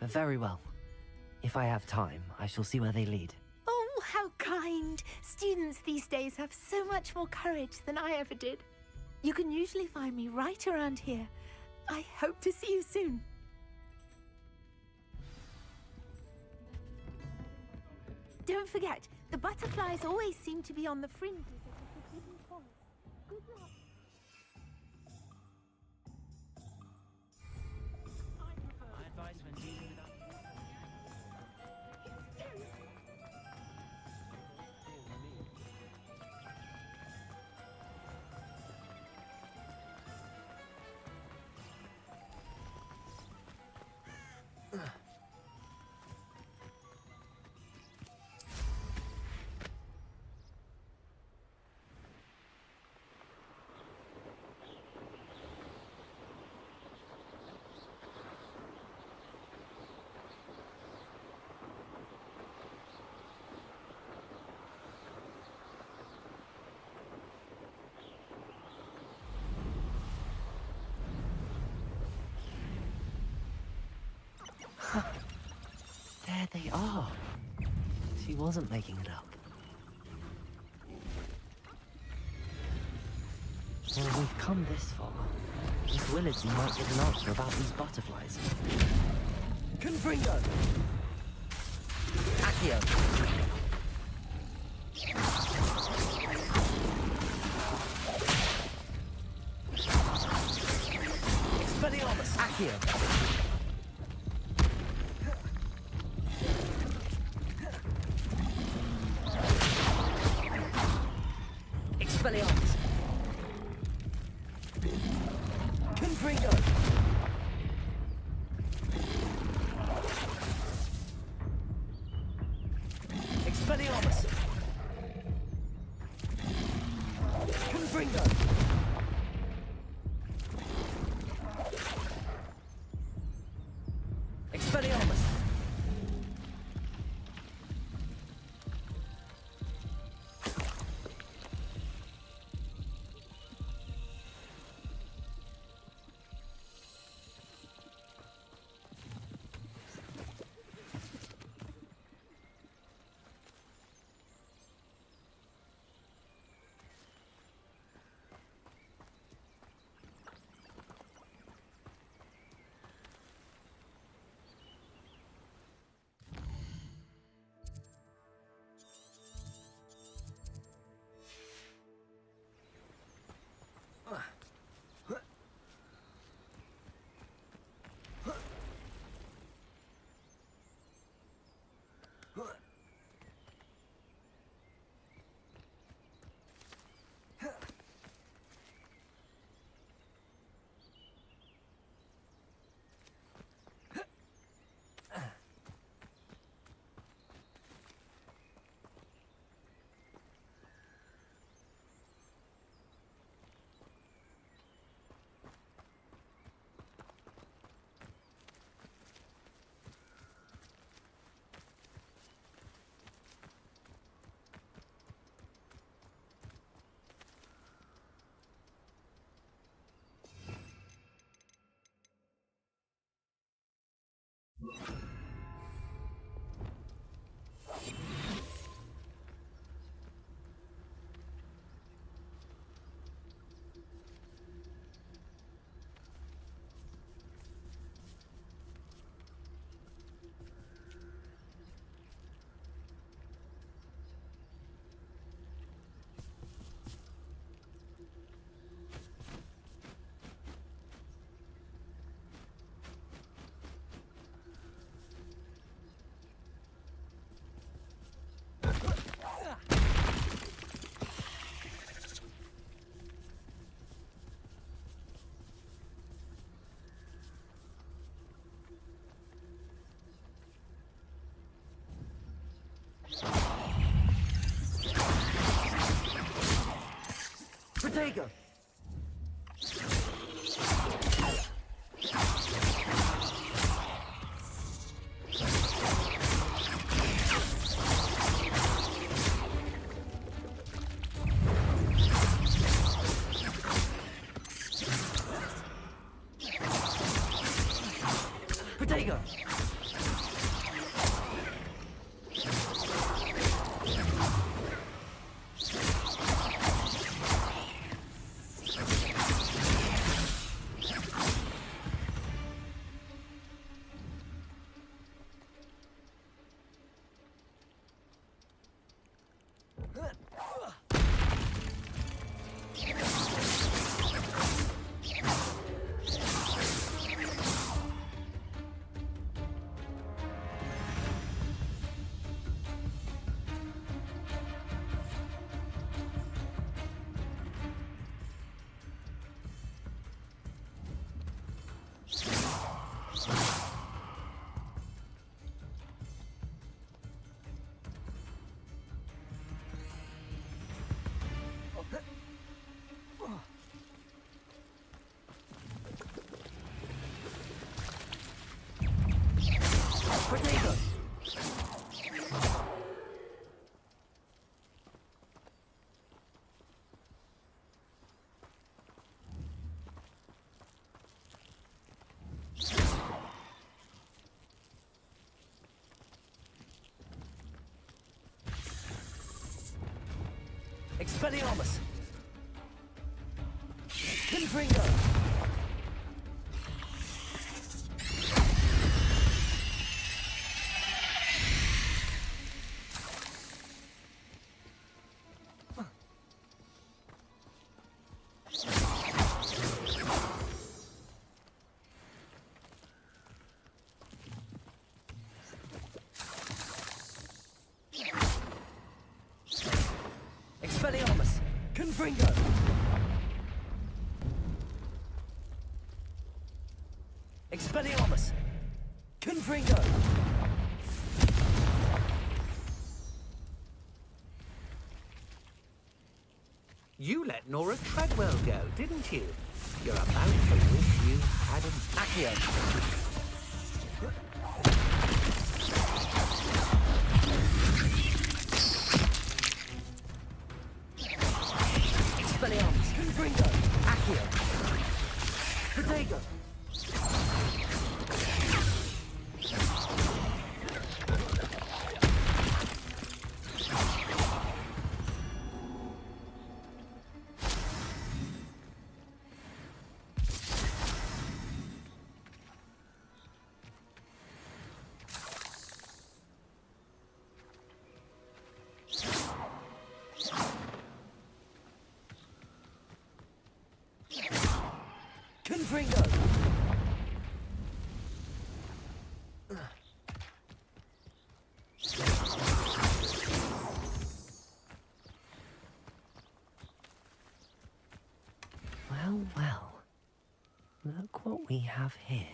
Speaker 4: Very well. If I have time, I shall see where they lead.
Speaker 1: Oh, how kind! Students these days have so much more courage than I ever did. You can usually find me right around here. I hope to see you soon. Don't forget, the butterflies always seem to be on the fringes of the forbidden forest. Good luck.
Speaker 2: I advise when dealing with
Speaker 4: There they are. She wasn't making it up. Well, we've come this far. Miss Willardsey might get an answer about these butterflies. Confringo! Accio! Expelliarmus! Accio! Expelliarmus! Confringo! Expelliarmus! Confringo! Expelliarmus!
Speaker 2: Potato! Potato! Potato! Expelliarmus! Confringo! Expelliarmus! Confringo! Expelliarmus! Confringo! You let Nora Treadwell go, didn't you? You're about to wish you hadn't. Accio! Expelliarmus! Confringo! Accio! Potato! Confringo!
Speaker 4: Well, well. Look what we have here.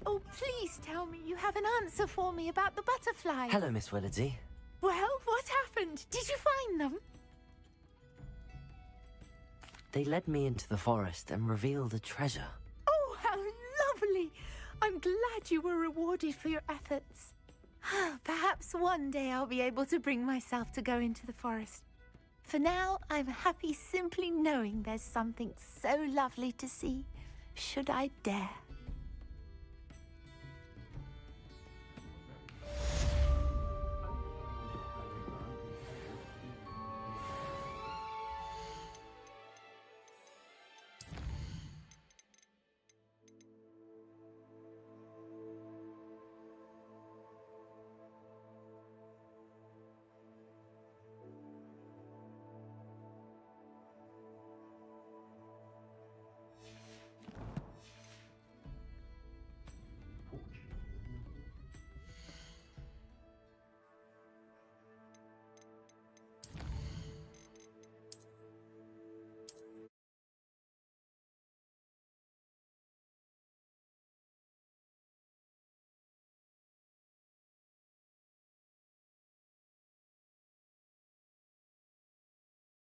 Speaker 1: Oh, please tell me you have an answer for me about the butterflies.
Speaker 4: Hello, Miss Willardsey.
Speaker 1: Well, what happened? Did you find them?
Speaker 4: They led me into the forest and revealed a treasure.
Speaker 1: Oh, how lovely! I'm glad you were rewarded for your efforts. Perhaps one day I'll be able to bring myself to go into the forest. For now, I'm happy simply knowing there's something so lovely to see, should I dare.